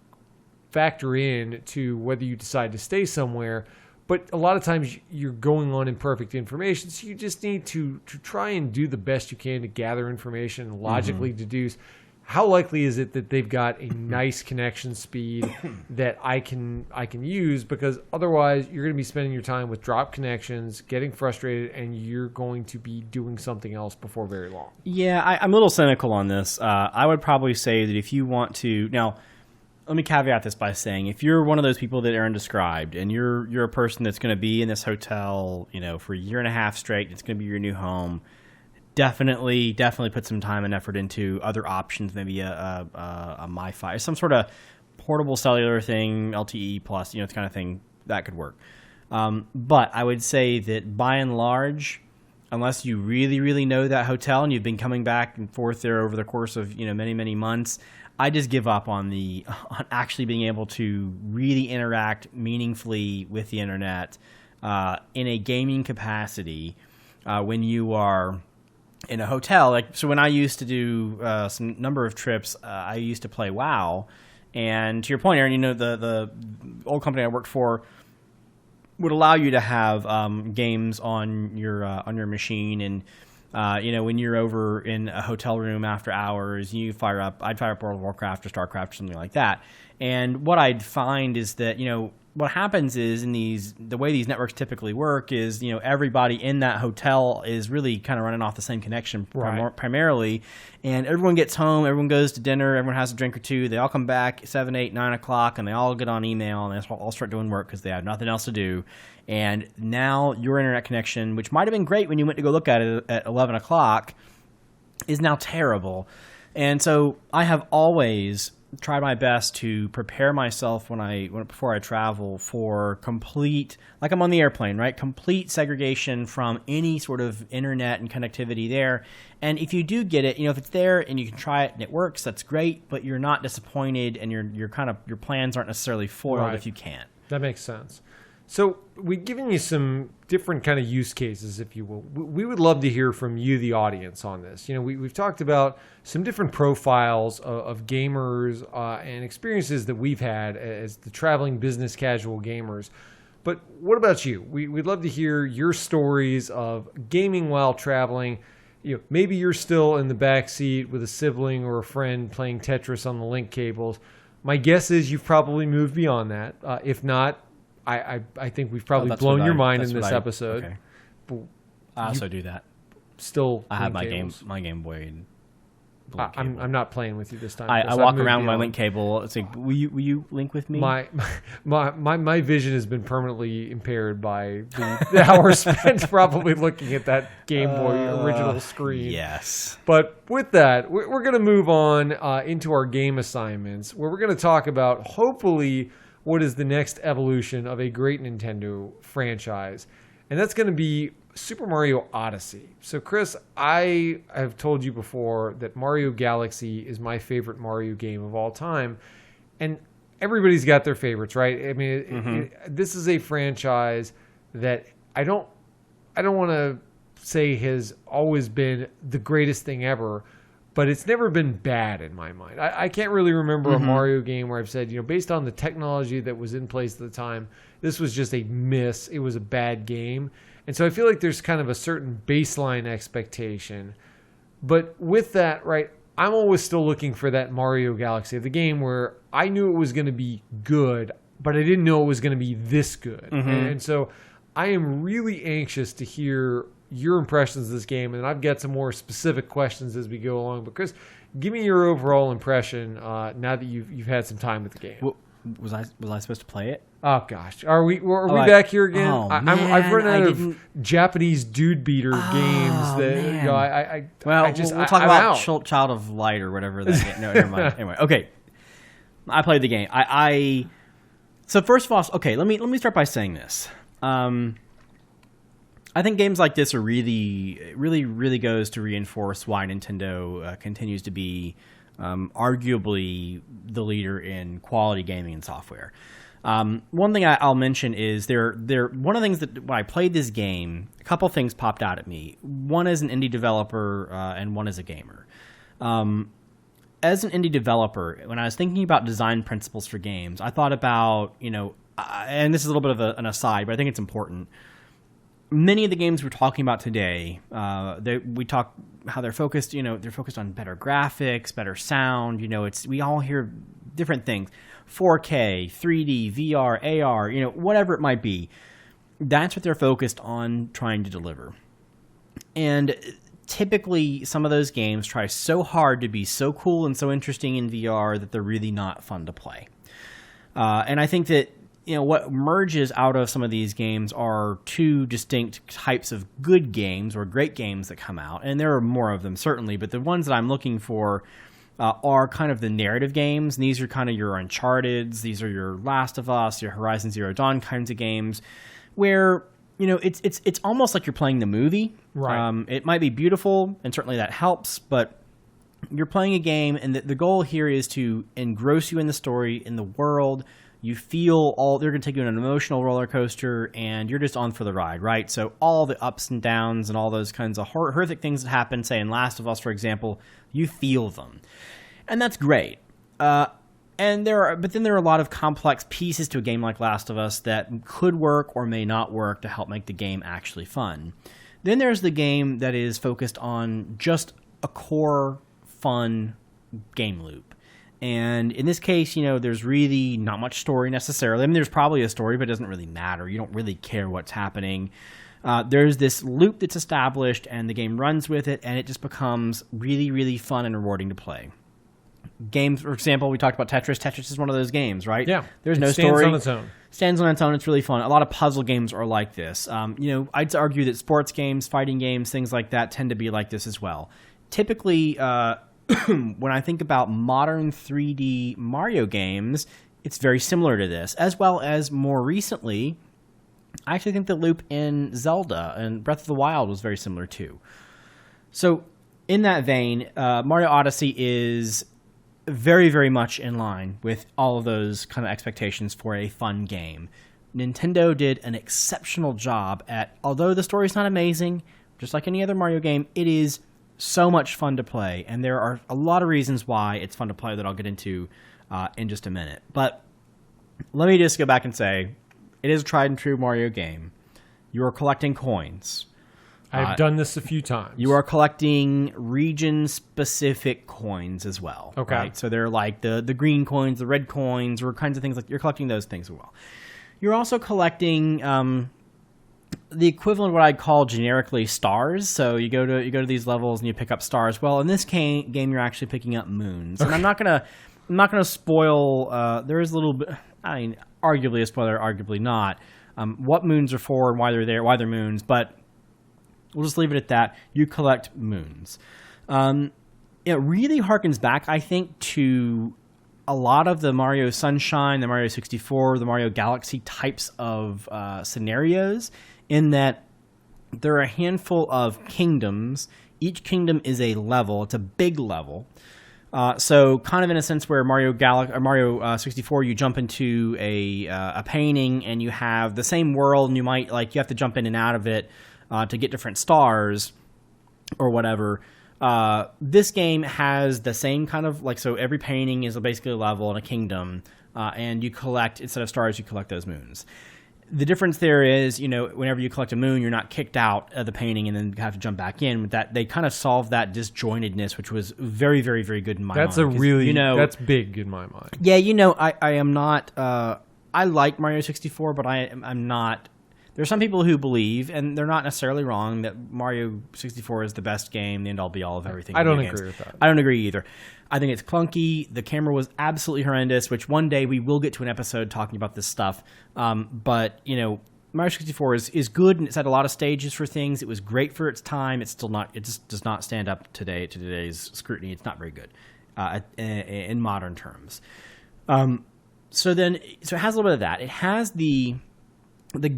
factor in to whether you decide to stay somewhere. But a lot of times you're going on imperfect information, so you just need to try and do the best you can to gather information and logically deduce how likely is it that they've got a nice connection speed that I can use, because otherwise you're going to be spending your time with drop connections, getting frustrated, and you're going to be doing something else before very long. Yeah, I'm a little cynical on this. I would probably say that if you want to... Now, let me caveat this by saying, if you're one of those people that Aaron described, and you're a person that's going to be in this hotel, for a year and a half straight, it's going to be your new home, definitely put some time and effort into other options, maybe a MiFi, some sort of portable cellular thing, LTE plus, the kind of thing that could work. But I would say that by and large, unless you really, really know that hotel and you've been coming back and forth there over the course of many, many months, I just give up on actually being able to really interact meaningfully with the internet in a gaming capacity when you are in a hotel. So when I used to do some number of trips, I used to play WoW. And to your point, Aaron, the old company I worked for would allow you to have games on your machine, and when you're over in a hotel room after hours, I'd fire up World of Warcraft or StarCraft or something like that. And what I'd find is that, what happens is the way these networks typically work is, everybody in that hotel is really kind of running off the same connection primarily. And everyone gets home, everyone goes to dinner, everyone has a drink or two. They all come back 7, 8, 9 o'clock, and they all get on email and they all start doing work because they have nothing else to do. And now your internet connection, which might have been great when you went to go look at it at 11 o'clock, is now terrible. And so I have always tried my best to prepare myself before I travel for complete, like I'm on the airplane, right? Complete segregation from any sort of internet and connectivity there. And if you do get it, if it's there and you can try it and it works, that's great. But you're not disappointed, and your plans aren't necessarily foiled if you can't. That makes sense. So we've given you some different kind of use cases, if you will. We would love to hear from you, the audience, on this. We've talked about some different profiles of gamers and experiences that we've had as the traveling business casual gamers. But what about you? We'd love to hear your stories of gaming while traveling. Maybe you're still in the back seat with a sibling or a friend playing Tetris on the link cables. My guess is you've probably moved beyond that. If not, I think we've probably blown your mind in this episode. Okay. But I also do that. Still, I have my Game Boy. I'm not playing with you this time. I walk around with my link cable. It's like, will you link with me? My vision has been permanently impaired by the hours spent probably looking at that Game Boy original screen. Yes. But with that, we're going to move on into our game assignments, where we're going to talk about, hopefully, what is the next evolution of a great Nintendo franchise. And that's going to be Super Mario Odyssey. So, Chris, I have told you before that Mario Galaxy is my favorite Mario game of all time. And everybody's got their favorites, right? I mean, this is a franchise that I don't want to say has always been the greatest thing ever, but it's never been bad in my mind. I can't really remember a Mario game where I've said, based on the technology that was in place at the time, this was just a miss. It was a bad game. And so I feel like there's kind of a certain baseline expectation. But with that, right, I'm always still looking for that Mario Galaxy, the game where I knew it was going to be good, but I didn't know it was going to be this good. And so I am really anxious to hear your impressions of this game, and I've got some more specific questions as we go along. But Chris, give me your overall impression now that you've had some time with the game. Well, was I supposed to play it? Oh gosh, are we back here again? Oh, I've run out of Japanese dude beater games that we'll talk about Child of Light or whatever that game. No, never mind. Anyway, okay. I played the game. So first of all, okay, let me start by saying this. I think games like this are really goes to reinforce why Nintendo continues to be arguably the leader in quality gaming and software. One thing I'll mention is one of the things that when I played this game, a couple things popped out at me. One is an indie developer and one is a gamer. As an indie developer, when I was thinking about design principles for games, I thought about, and this is a little bit of an aside, but I think it's important. Many of the games we're talking about today, we talk how they're focused. They're focused on better graphics, better sound. We all hear different things: 4K, 3D, VR, AR. Whatever it might be. That's what they're focused on trying to deliver. And typically, some of those games try so hard to be so cool and so interesting in VR that they're really not fun to play. And I think that. What merges out of some of these games are two distinct types of good games or great games that come out. And there are more of them, certainly. But the ones that I'm looking for are kind of the narrative games. And these are kind of your Uncharted's. These are your Last of Us, your Horizon Zero Dawn kinds of games where, it's almost like you're playing the movie. Right. It might be beautiful, and certainly that helps. But you're playing a game, and the goal here is to engross you in the story, in the world. You feel they're going to take you on an emotional roller coaster, and you're just on for the ride, right? So all the ups and downs and all those kinds of horrific things that happen, say in Last of Us, for example, you feel them. And that's great. But then there are a lot of complex pieces to a game like Last of Us that could work or may not work to help make the game actually fun. Then there's the game that is focused on just a core, fun game loop. And in this case, there's really not much story necessarily. I mean, there's probably a story, but it doesn't really matter. You don't really care what's happening. There's this loop that's established, and the game runs with it, and it just becomes really, really fun and rewarding to play. Games, for example, we talked about Tetris. Tetris is one of those games, right? Yeah. There's no story. Stands on its own. Stands on its own. It's really fun. A lot of puzzle games are like this. I'd argue that sports games, fighting games, things like that tend to be like this as well. Typically, when I think about modern 3D Mario games, it's very similar to this, as well as more recently, I actually think the loop in Zelda and Breath of the Wild was very similar too. So in that vein, Mario Odyssey is very, very much in line with all of those kind of expectations for a fun game. Nintendo did an exceptional job although the story's not amazing, just like any other Mario game, it is so much fun to play, and there are a lot of reasons why it's fun to play that I'll get into in just a minute. But let me just go back and say, it is a tried and true Mario game. You are collecting coins. I've done this a few times. You are collecting region-specific coins as well. Okay. Right? So they're like the green coins, the red coins, or kinds of things like you're collecting those things as well. You're also collecting the equivalent of what I'd call generically stars. So you go to these levels and you pick up stars. Well, in this game you're actually picking up moons. And I'm not gonna spoil. There is a little bit. I mean, arguably a spoiler, arguably not. What moons are for and why they're there, why they're moons, but we'll just leave it at that. You collect moons. It really harkens back, I think, to a lot of the Mario Sunshine, the Mario 64, the Mario Galaxy types of scenarios, in that there are a handful of kingdoms. Each kingdom is a level. It's a big level. So kind of in a sense where Mario 64, you jump into a painting and you have the same world, and you have to jump in and out of it to get different stars or whatever. This game has the same kind of so every painting is basically a level in a kingdom, and you collect, instead of stars, you collect those moons. The difference there is, whenever you collect a moon, you're not kicked out of the painting and then have to jump back in. With that, they kind of solved that disjointedness, which was very, very, very good in my mind. That's that's big in my mind. Yeah, I am not. I like Mario 64, but I'm not. There's some people who believe, and they're not necessarily wrong, that Mario 64 is the best game, the end-all be-all of everything. I don't agree with that. I don't agree either. I think it's clunky. The camera was absolutely horrendous, which one day we will get to an episode talking about this stuff. But, Mario 64 is good, and it's had a lot of stages for things. It was great for its time. It's still not. It just does not stand up to today's scrutiny. It's not very good in modern terms. So it has a little bit of that. It has the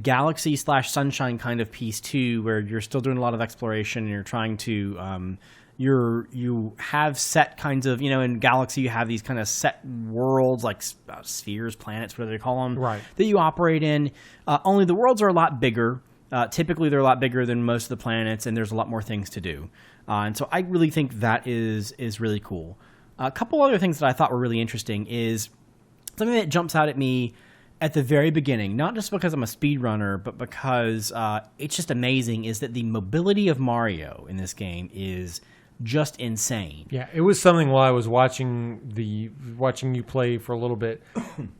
Galaxy / Sunshine kind of piece too, where you're still doing a lot of exploration and you're trying to you have set kinds of, in Galaxy you have these kind of set worlds like spheres, planets, whatever they call them, right, that you operate in. Only the worlds are a lot bigger. Typically they're a lot bigger than most of the planets, and there's a lot more things to do. And so I really think that is really cool. A couple other things that I thought were really interesting is something that jumps out at me at the very beginning, not just because I'm a speedrunner, but because it's just amazing, is that the mobility of Mario in this game is just insane. Yeah, it was something while I was watching you play for a little bit.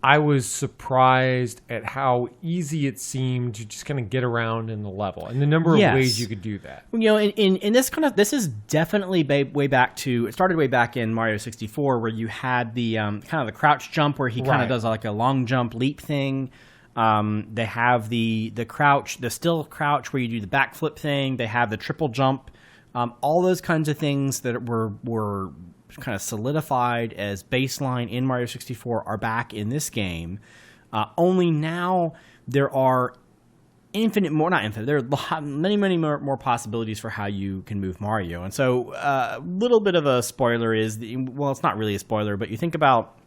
I was surprised at how easy it seemed to just kind of get around in the level and the number of ways you could do that. In this is definitely it started way back in Mario 64, where you had the kind of the crouch jump, where he kind of does like a long jump leap thing. They have the crouch, the still crouch, where you do the backflip thing. They have the triple jump. All those kinds of things that were kind of solidified as baseline in Mario 64 are back in this game. Only now there are there are many more possibilities for how you can move Mario. And so a little bit of a spoiler is, it's not really a spoiler, but you think about,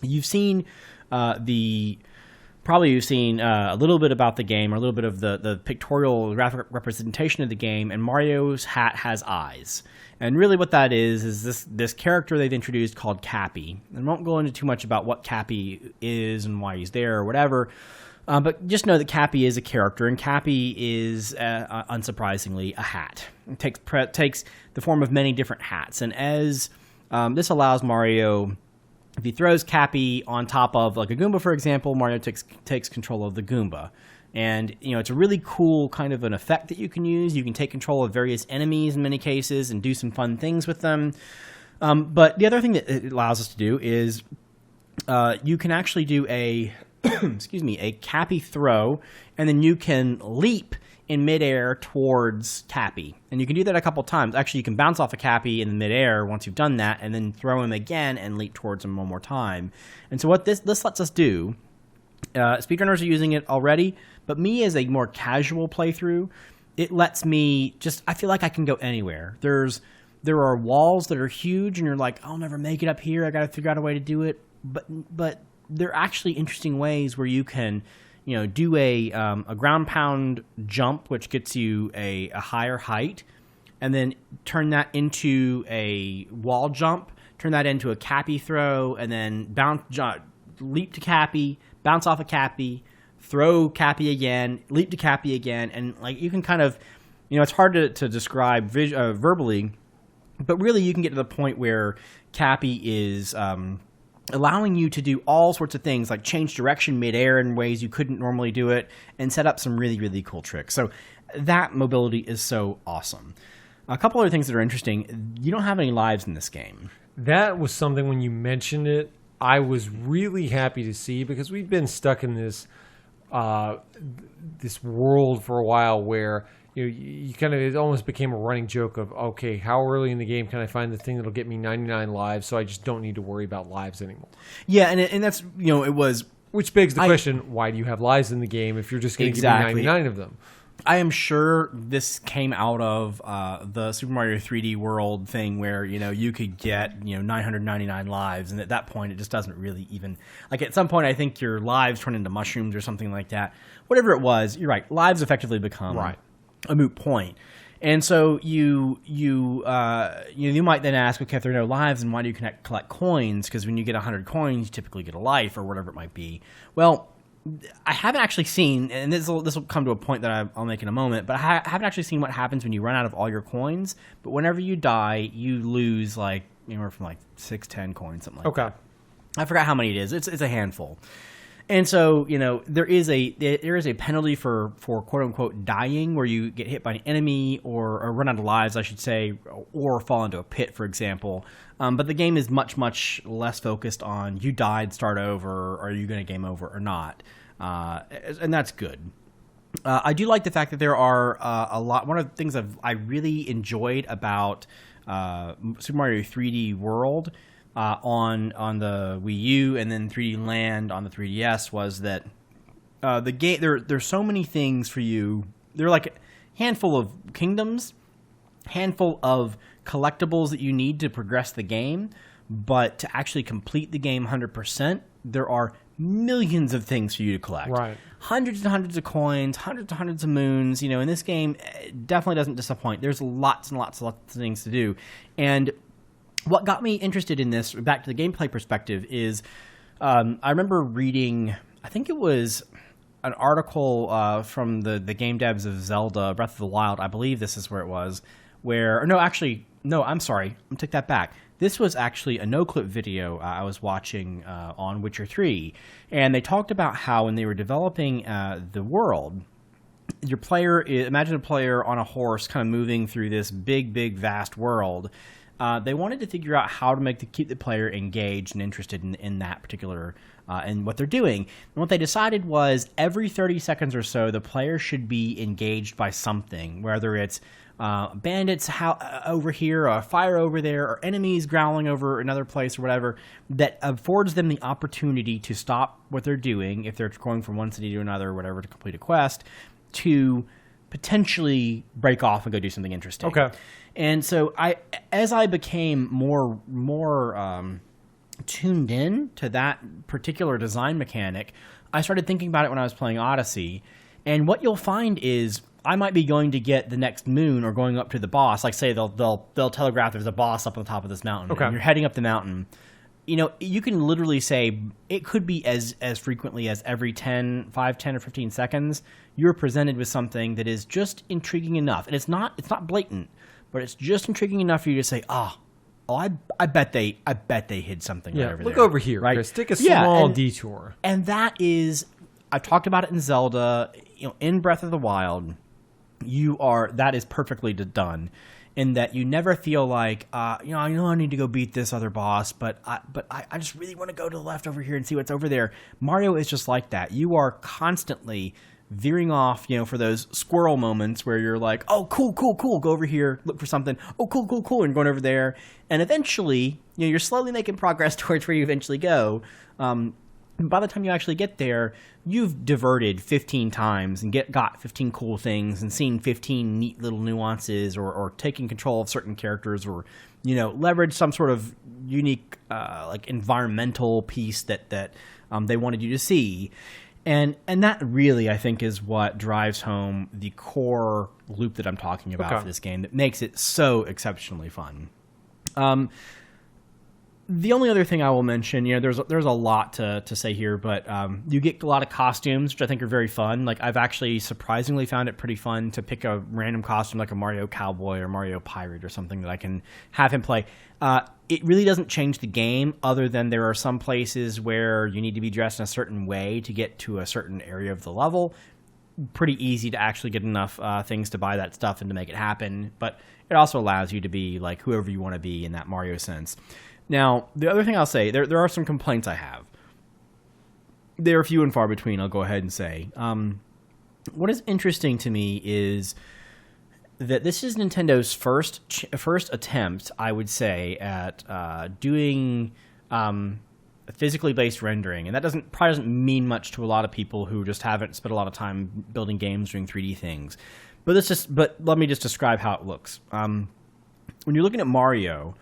you've seen you've seen a little bit about the game, or a little bit of the pictorial graphic representation of the game, and Mario's hat has eyes. And really what that is this character they've introduced called Cappy. And I won't go into too much about what Cappy is and why he's there or whatever, but just know that Cappy is a character, and Cappy is, unsurprisingly, a hat. It takes the form of many different hats. And as this allows Mario if he throws Cappy on top of like a Goomba, for example, Mario takes control of the Goomba. And, it's a really cool kind of an effect that you can use. You can take control of various enemies in many cases and do some fun things with them. But the other thing that it allows us to do is you can actually do a Cappy throw, and then you can leap in midair towards Cappy. And you can do that a couple times. Actually, you can bounce off a Cappy in midair once you've done that, and then throw him again and leap towards him one more time. And so what this lets us do, speedrunners are using it already, but me as a more casual playthrough, it lets me I feel like I can go anywhere. There are walls that are huge, and you're like, I'll never make it up here. I got to figure out a way to do it. But there are actually interesting ways where you can, do a ground pound jump, which gets you a higher height, and then turn that into a wall jump, turn that into a Cappy throw, and then leap to Cappy, bounce off a Cappy, throw Cappy again, leap to Cappy again, and like you can kind of, it's hard to describe verbally, but really you can get to the point where Cappy is allowing you to do all sorts of things, like change direction midair in ways you couldn't normally do it, and set up some really, really cool tricks. So that mobility is so awesome. A couple other things that are interesting. You don't have any lives in this game. That was something when you mentioned it, I was really happy to see, because we've been stuck in this this world for a while where you kind of, it almost became a running joke of, okay, how early in the game can I find the thing that'll get me 99 lives so I just don't need to worry about lives anymore? Yeah, and that's, it was... Which begs the question, why do you have lives in the game if you're just going to give me 99 of them? I am sure this came out of the Super Mario 3D World thing where, you could get, 999 lives, and at that point it just doesn't really even... Like, at some point I think your lives turn into mushrooms or something like that. Whatever it was, you're right, lives effectively become... Right. A moot point. And so you might then ask, okay, if there are no lives, then why do you collect coins? Because when you get 100 coins, you typically get a life or whatever it might be. Well, I haven't actually seen, and this will come to a point that I'll make in a moment, but I haven't actually seen what happens when you run out of all your coins. But whenever you die, you lose like anywhere from like 6, 10 coins, something like that. I forgot how many it is. It's a handful. And so, there is a penalty for quote unquote dying, where you get hit by an enemy or run out of lives, I should say, or fall into a pit, for example. But the game is much, much less focused on you died, start over, are you going to game over or not? And that's good. I do like the fact that there are a lot. One of the things I really enjoyed about Super Mario 3D World on the Wii U and then 3D Land on the 3DS was that the game there's so many things for you. They're like a handful of kingdoms, handful of collectibles that you need to progress the game, but to actually complete the game 100%, there are millions of things for you to collect. Right. Hundreds and hundreds of coins, hundreds and hundreds of moons. And this game definitely doesn't disappoint. There's lots and lots of things to do. And what got me interested in this, back to the gameplay perspective, is I remember reading, I think it was an article from the game devs of Zelda Breath of the Wild. I believe this is where it was. I'm sorry. I'm going to take that back. This was actually a no-clip video I was watching on Witcher 3. And they talked about how when they were developing the world, imagine a player on a horse kind of moving through this big, vast world. They wanted to figure out how to keep the player engaged and interested in that particular, in what they're doing. And what they decided was every 30 seconds or so, the player should be engaged by something, whether it's bandits over here, or fire over there, or enemies growling over another place or whatever, that affords them the opportunity to stop what they're doing, if they're going from one city to another or whatever to complete a quest, to potentially break off and go do something interesting. Okay. And so as I became more tuned in to that particular design mechanic, I started thinking about it when I was playing Odyssey. And what you'll find is I might be going to get the next moon or going up to the boss. Like, say they'll telegraph there's a boss up on the top of this mountain. Okay. And you're heading up the mountain. You can literally say it could be as frequently as every 5, 10, or 15 seconds, you're presented with something that is just intriguing enough. And it's not blatant, but it's just intriguing enough for you to say, I bet they hid something right over there. Look over here, right? Chris. Take a small detour. And that is, I've talked about it in Zelda, in Breath of the Wild. That is perfectly done, in that you never feel like, I know I need to go beat this other boss, but I just really want to go to the left over here and see what's over there. Mario is just like that. You are constantly veering off, for those squirrel moments where you're like, oh, cool, go over here, look for something. Oh, cool, and going over there. And eventually, you're slowly making progress towards where you eventually go. By the time you actually get there, you've diverted 15 times and got 15 cool things and seen 15 neat little nuances or taken control of certain characters or, leverage some sort of unique, environmental piece that they wanted you to see. And that really, I think, is what drives home the core loop that I'm talking about for this game that makes it so exceptionally fun. The only other thing I will mention, there's a lot to say here, but you get a lot of costumes, which I think are very fun. Like, I've actually surprisingly found it pretty fun to pick a random costume like a Mario Cowboy or Mario Pirate or something that I can have him play. It really doesn't change the game, other than there are some places where you need to be dressed in a certain way to get to a certain area of the level. Pretty easy to actually get enough things to buy that stuff and to make it happen, but it also allows you to be like whoever you want to be in that Mario sense. Now, the other thing I'll say, there are some complaints I have. They're few and far between, I'll go ahead and say. What is interesting to me is that this is Nintendo's first attempt, I would say, at doing physically based rendering, and that probably doesn't mean much to a lot of people who just haven't spent a lot of time building games doing 3D things. But let me just describe how it looks. When you're looking at Mario,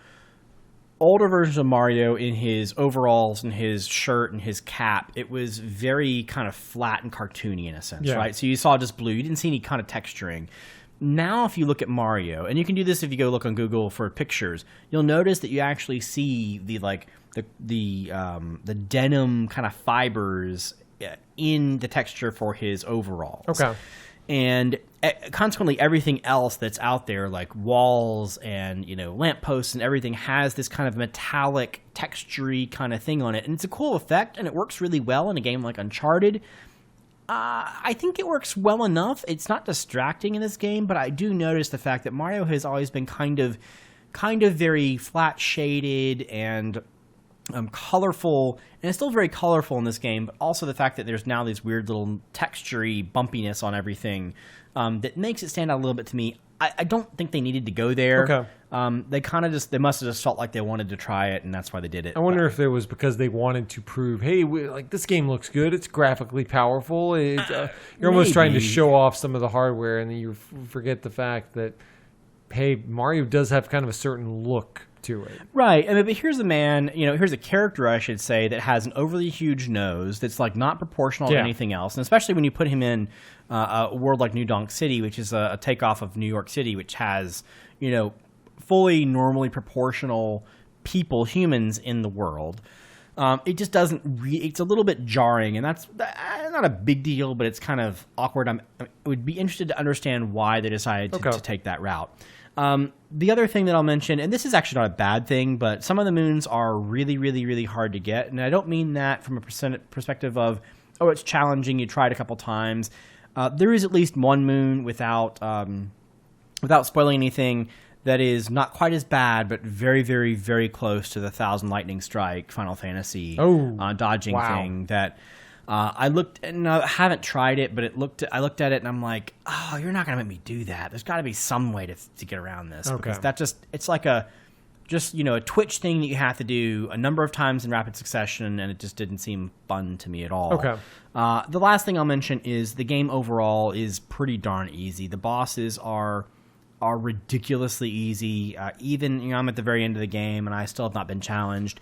older versions of Mario, in his overalls and his shirt and his cap, it was very kind of flat and cartoony in a sense, right? So you saw just blue. You didn't see any kind of texturing. Now, if you look at Mario, and you can do this if you go look on Google for pictures, you'll notice that you actually see the denim kind of fibers in the texture for his overalls. Okay. And consequently, everything else that's out there, like walls and lampposts and everything, has this kind of metallic, textury kind of thing on it, and it's a cool effect, and it works really well in a game like Uncharted. I think it works well enough. It's not distracting in this game, but I do notice the fact that Mario has always been kind of very flat shaded and colorful, and it's still very colorful in this game, but also the fact that there's now these weird little textury bumpiness on everything that makes it stand out a little bit to me. I don't think they needed to go there. Okay. They must have just felt like they wanted to try it, and that's why they did it. I wonder if it was because they wanted to prove, hey, this game looks good. It's graphically powerful. You're almost trying to show off some of the hardware, and then you forget the fact that, hey, Mario does have kind of a certain look to it. Right. But here's here's a character, I should say, that has an overly huge nose that's like not proportional to anything else. And especially when you put him in a world like New Donk City, which is a takeoff of New York City, which has, fully normally proportional humans in the world. It just doesn't it's a little bit jarring, and that's not a big deal, but it's kind of awkward. I would be interested to understand why they decided to take that route. The other thing that I'll mention, and this is actually not a bad thing, but some of the moons are really, really, really hard to get. And I don't mean that from a perspective of, it's challenging, you tried a couple times. There is at least one moon, without spoiling anything, that is not quite as bad, but very, very, very close to the Thousand Lightning Strike Final Fantasy dodging thing that... I looked, and I haven't tried it, but I looked at it, and I'm like, oh, you're not going to make me do that. There's got to be some way to get around this. Okay. Because it's like a Twitch thing that you have to do a number of times in rapid succession, and it just didn't seem fun to me at all. Okay. The last thing I'll mention is the game overall is pretty darn easy. The bosses are ridiculously easy. Even, I'm at the very end of the game, and I still have not been challenged.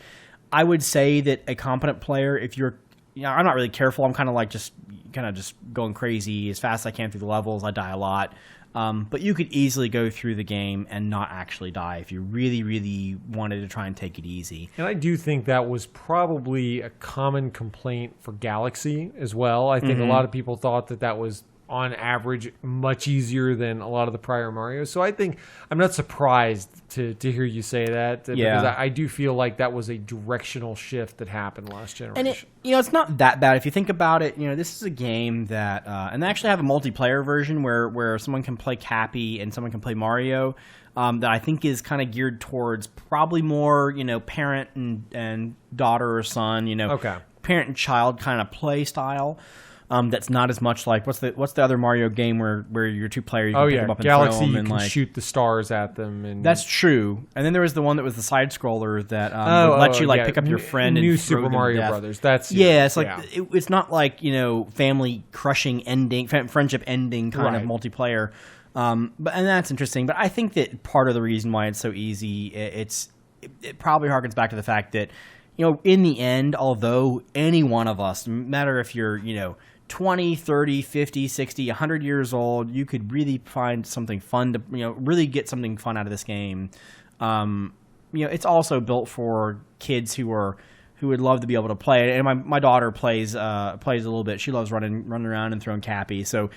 I would say that a competent player, if you're... I'm not really careful. I'm kind of just going crazy as fast as I can through the levels. I die a lot. But you could easily go through the game and not actually die if you really, really wanted to try and take it easy. And I do think that was probably a common complaint for Galaxy as well. I think a lot of people thought that was on average much easier than a lot of the prior Marios. So I think I'm not surprised to hear you say that, because I do feel like that was a directional shift that happened last generation. And it's not that bad if you think about it. This is a game that, and they actually have a multiplayer version where someone can play Cappy and someone can play Mario. That I think is kind of geared towards probably more, parent and daughter or son, parent and child kind of play style. That's not as much like what's the other Mario game where you're two player, you can pick them up and Galaxy, throw them, you can shoot the stars at them. And that's true. And then there was the one that was the side scroller that would let you pick up your friend and New throw Super them Mario to death. Brothers. That's it's like it's not like family crushing ending, friendship ending kind of multiplayer. And that's interesting. But I think that part of the reason why it's so easy, it probably harkens back to the fact that in the end, although any one of us, no matter if you're 20, 30, 50, 60, 100 years old, you could really find something fun to, really get something fun out of this game. It's also built for kids who would love to be able to play it. And my daughter plays a little bit. She loves running around and throwing Cappy. So,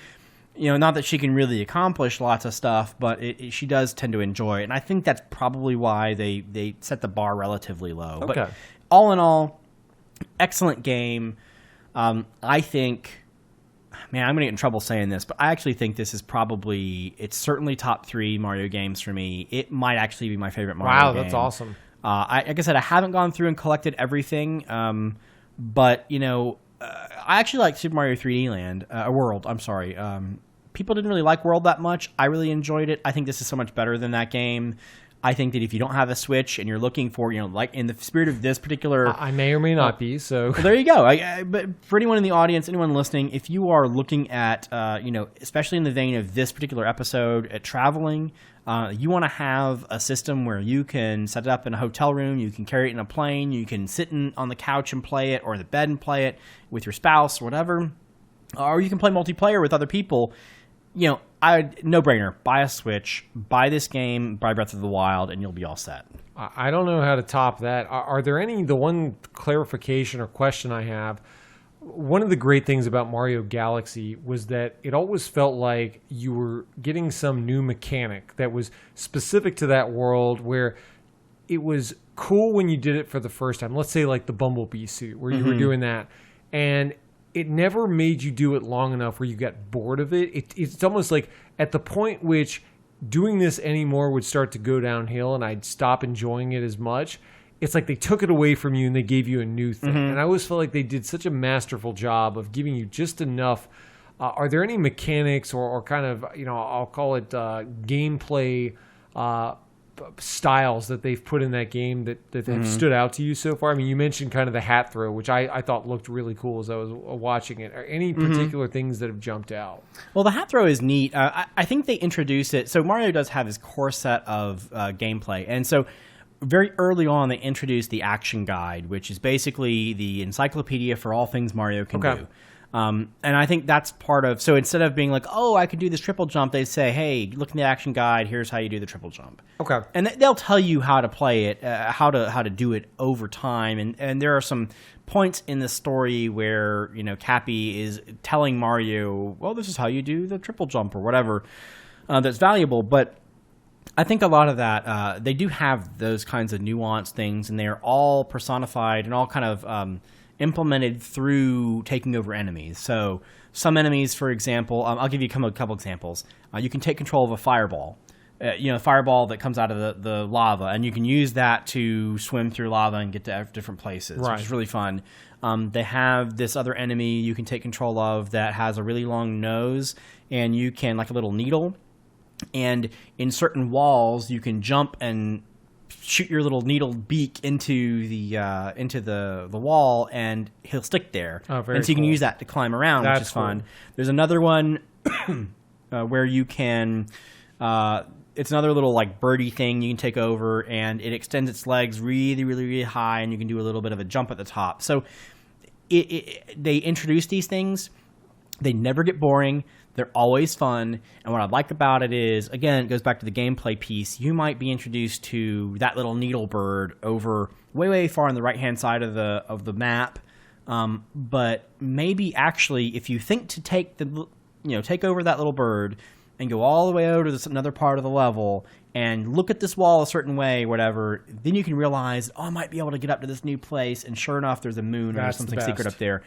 not that she can really accomplish lots of stuff, but she does tend to enjoy it. And I think that's probably why they set the bar relatively low. Okay. But all in all, excellent game. I think... Man, I'm going to get in trouble saying this, but I actually think this is it's certainly top 3 Mario games for me. It might actually be my favorite Mario game. Wow, that's awesome. Like I said, I haven't gone through and collected everything, but, I actually like Super Mario 3D Land, World, I'm sorry. People didn't really like World that much. I really enjoyed it. I think this is so much better than that game. I think that if you don't have a Switch and you're looking for, like in the spirit of this particular... I may or may not be, so... Well, there you go. But for anyone in the audience, anyone listening, if you are looking at, especially in the vein of this particular episode, at traveling, you want to have a system where you can set it up in a hotel room, you can carry it in a plane, you can sit on the couch and play it, or the bed and play it with your spouse or whatever, or you can play multiplayer with other people. No-brainer. Buy a Switch, buy this game, buy Breath of the Wild, and you'll be all set. I don't know how to top that. Are there the one clarification or question I have, one of the great things about Mario Galaxy was that it always felt like you were getting some new mechanic that was specific to that world, where it was cool when you did it for the first time. Let's say like the Bumblebee suit, where you were doing that, and it never made you do it long enough where you got bored of it. It's almost like at the point which doing this anymore would start to go downhill and I'd stop enjoying it as much. It's like they took it away from you and they gave you a new thing. And I always felt like they did such a masterful job of giving you just enough. Are there any mechanics or kind of, I'll call it gameplay styles that they've put in that game that have stood out to you so far? I mean, you mentioned kind of the hat throw, which I thought looked really cool as I was watching it. Are any particular things that have jumped out? Well, the hat throw is neat. I think they introduced it. So Mario does have his core set of gameplay. And so very early on, they introduced the action guide, which is basically the encyclopedia for all things Mario can do. And I think that's part of... So instead of being like, I could do this triple jump, they say, hey, look in the action guide, here's how you do the triple jump. Okay. And they'll tell you how to play it, how to do it over time. And there are some points in the story where, Cappy is telling Mario, well, this is how you do the triple jump or whatever, that's valuable. But I think a lot of that, they do have those kinds of nuanced things, and they are all personified and all kind of... implemented through taking over enemies. So some enemies, for example, I'll give you a couple examples. You can take control of a fireball, a fireball that comes out of the lava, and you can use that to swim through lava and get to different places, which is really fun. They have this other enemy you can take control of that has a really long nose, and you can, like a little needle, and in certain walls you can jump and shoot your little needle beak into the wall, and he'll stick there. Oh, very and so you can cool. use that to climb around, That's which is fun. cool. There's another one where you can... it's another little like birdie thing you can take over, and it extends its legs really, really, really high, and you can do a little bit of a jump at the top. So they introduce these things. They never get boring. They're always fun. And what I like about it is, again, it goes back to the gameplay piece. You might be introduced to that little needle bird over way, way far on the right-hand side of the map. But maybe actually, if you think to take the take over that little bird and go all the way over to this another part of the level and look at this wall a certain way, whatever, then you can realize, I might be able to get up to this new place, and sure enough, there's a moon or something secret up there.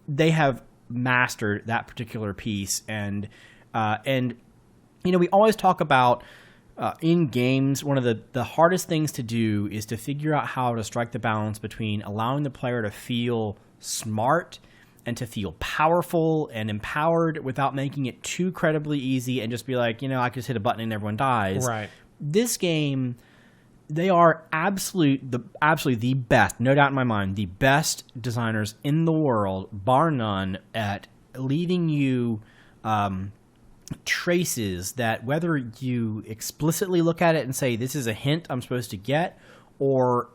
They have mastered that particular piece, and we always talk about in games, one of the hardest things to do is to figure out how to strike the balance between allowing the player to feel smart and to feel powerful and empowered without making it too incredibly easy and just be like, I can just hit a button and everyone dies. Right. This game, they are absolutely the best, no doubt in my mind, the best designers in the world, bar none, at leaving you traces that, whether you explicitly look at it and say, this is a hint I'm supposed to get, or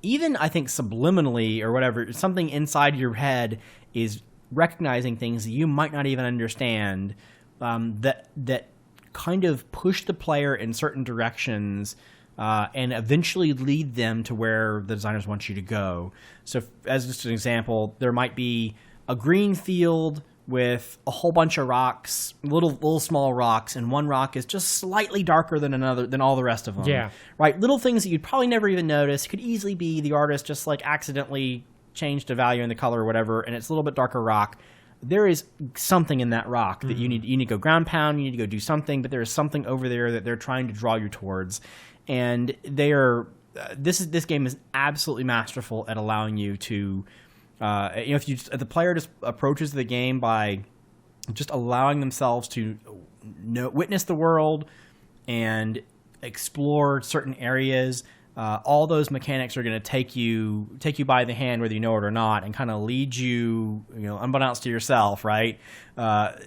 even, I think, subliminally or whatever, something inside your head is recognizing things that you might not even understand, that kind of push the player in certain directions and eventually lead them to where the designers want you to go. So as just an example, there might be a green field with a whole bunch of rocks, little small rocks, and one rock is just slightly darker than all the rest of them. Yeah. Right? Little things that you'd probably never even notice. Could easily be the artist just accidentally changed a value in the color or whatever, and it's a little bit darker rock. There is something in that rock that you need to go ground pound, you need to go do something, but there is something over there that they're trying to draw you towards. And they are this game is absolutely masterful at allowing you to if the player just approaches the game by just allowing themselves to witness the world and explore certain areas, all those mechanics are going to take you by the hand, whether you know it or not, and kind of lead you, unbeknownst to yourself, right,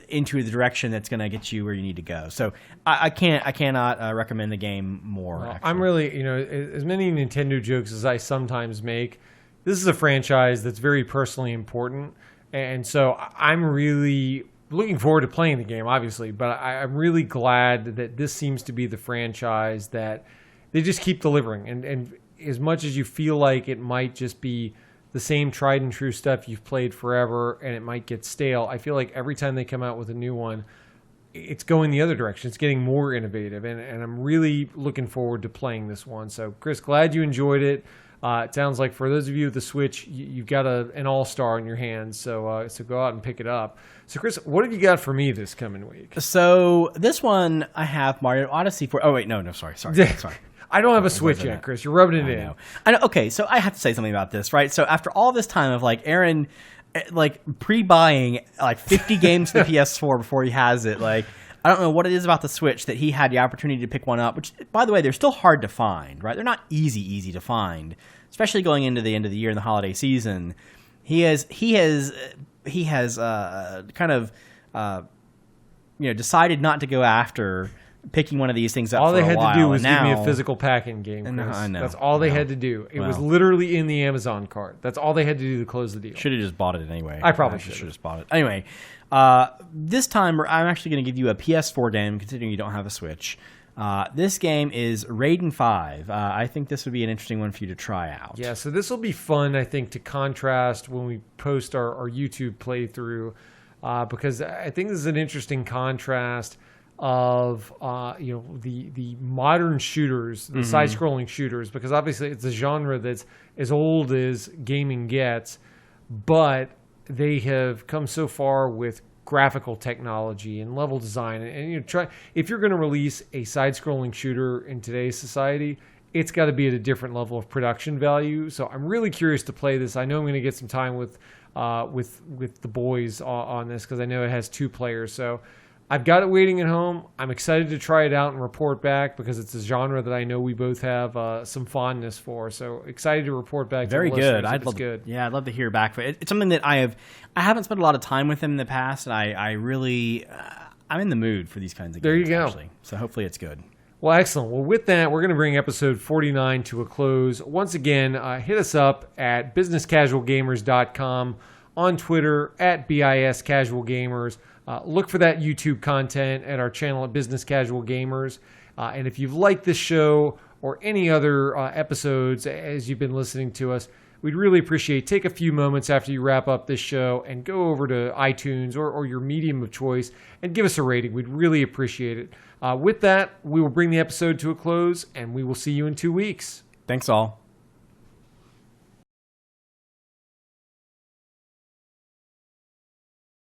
into the direction that's going to get you where you need to go. So I cannot recommend the game more. Well, I'm really, as many Nintendo jokes as I sometimes make, this is a franchise that's very personally important, and so I'm really looking forward to playing the game, obviously, but I'm really glad that this seems to be the franchise that they just keep delivering. And as much as you feel like it might just be the same tried and true stuff you've played forever and it might get stale, I feel like every time they come out with a new one, it's going the other direction. It's getting more innovative, and I'm really looking forward to playing this one. So, Chris, glad you enjoyed it. It sounds like for those of you with the Switch, you've got an all-star in your hands, so go out and pick it up. So, Chris, what have you got for me this coming week? So, this one I have Mario Odyssey for. Oh, wait, no, sorry. I don't have a Switch yet, Chris. You're rubbing it in. I know. Okay, so I have to say something about this, right? So, after all this time of Aaron, pre-buying 50 games to the PS4 before he has it, I don't know what it is about the Switch that he had the opportunity to pick one up, which, by the way, they're still hard to find, right? They're not easy to find, especially going into the end of the year and the holiday season. He has decided not to go after picking one of these things up all for a while. All they had to do was give me a physical packing game, Chris. I know. That's all they had to do. It was literally in the Amazon cart. That's all they had to do to close the deal. Should have just bought it anyway. I probably should have just bought it. Anyway, this time I'm actually going to give you a PS4 game, considering you don't have a Switch. This game is Raiden 5. I think this would be an interesting one for you to try out. Yeah, so this will be fun, I think, to contrast when we post our YouTube playthrough, because I think this is an interesting contrast of the modern shooters, the side-scrolling shooters, because obviously it's a genre that's as old as gaming gets, but they have come so far with graphical technology and level design, and if you're going to release a side-scrolling shooter in today's society, it's got to be at a different level of production value. So I'm really curious to play this. I know I'm going to get some time with the boys on this, because I know it has 2 players. So I've got it waiting at home. I'm excited to try it out and report back, because it's a genre that I know we both have some fondness for. So excited to report back. Very to good. I'd love to hear back. It's something that I haven't spent a lot of time with him in the past, and I'm in the mood for these kinds of games. There you go. Actually. So hopefully it's good. Well, excellent. Well, with that, we're going to bring episode 49 to a close. Once again, hit us up at businesscasualgamers.com, on Twitter at BISCasualGamers. Look for that YouTube content at our channel at Business Casual Gamers. And if you've liked this show or any other episodes as you've been listening to us, we'd really appreciate, take a few moments after you wrap up this show and go over to iTunes or your medium of choice and give us a rating. We'd really appreciate it. With that, we will bring the episode to a close, and we will see you in 2 weeks. Thanks all.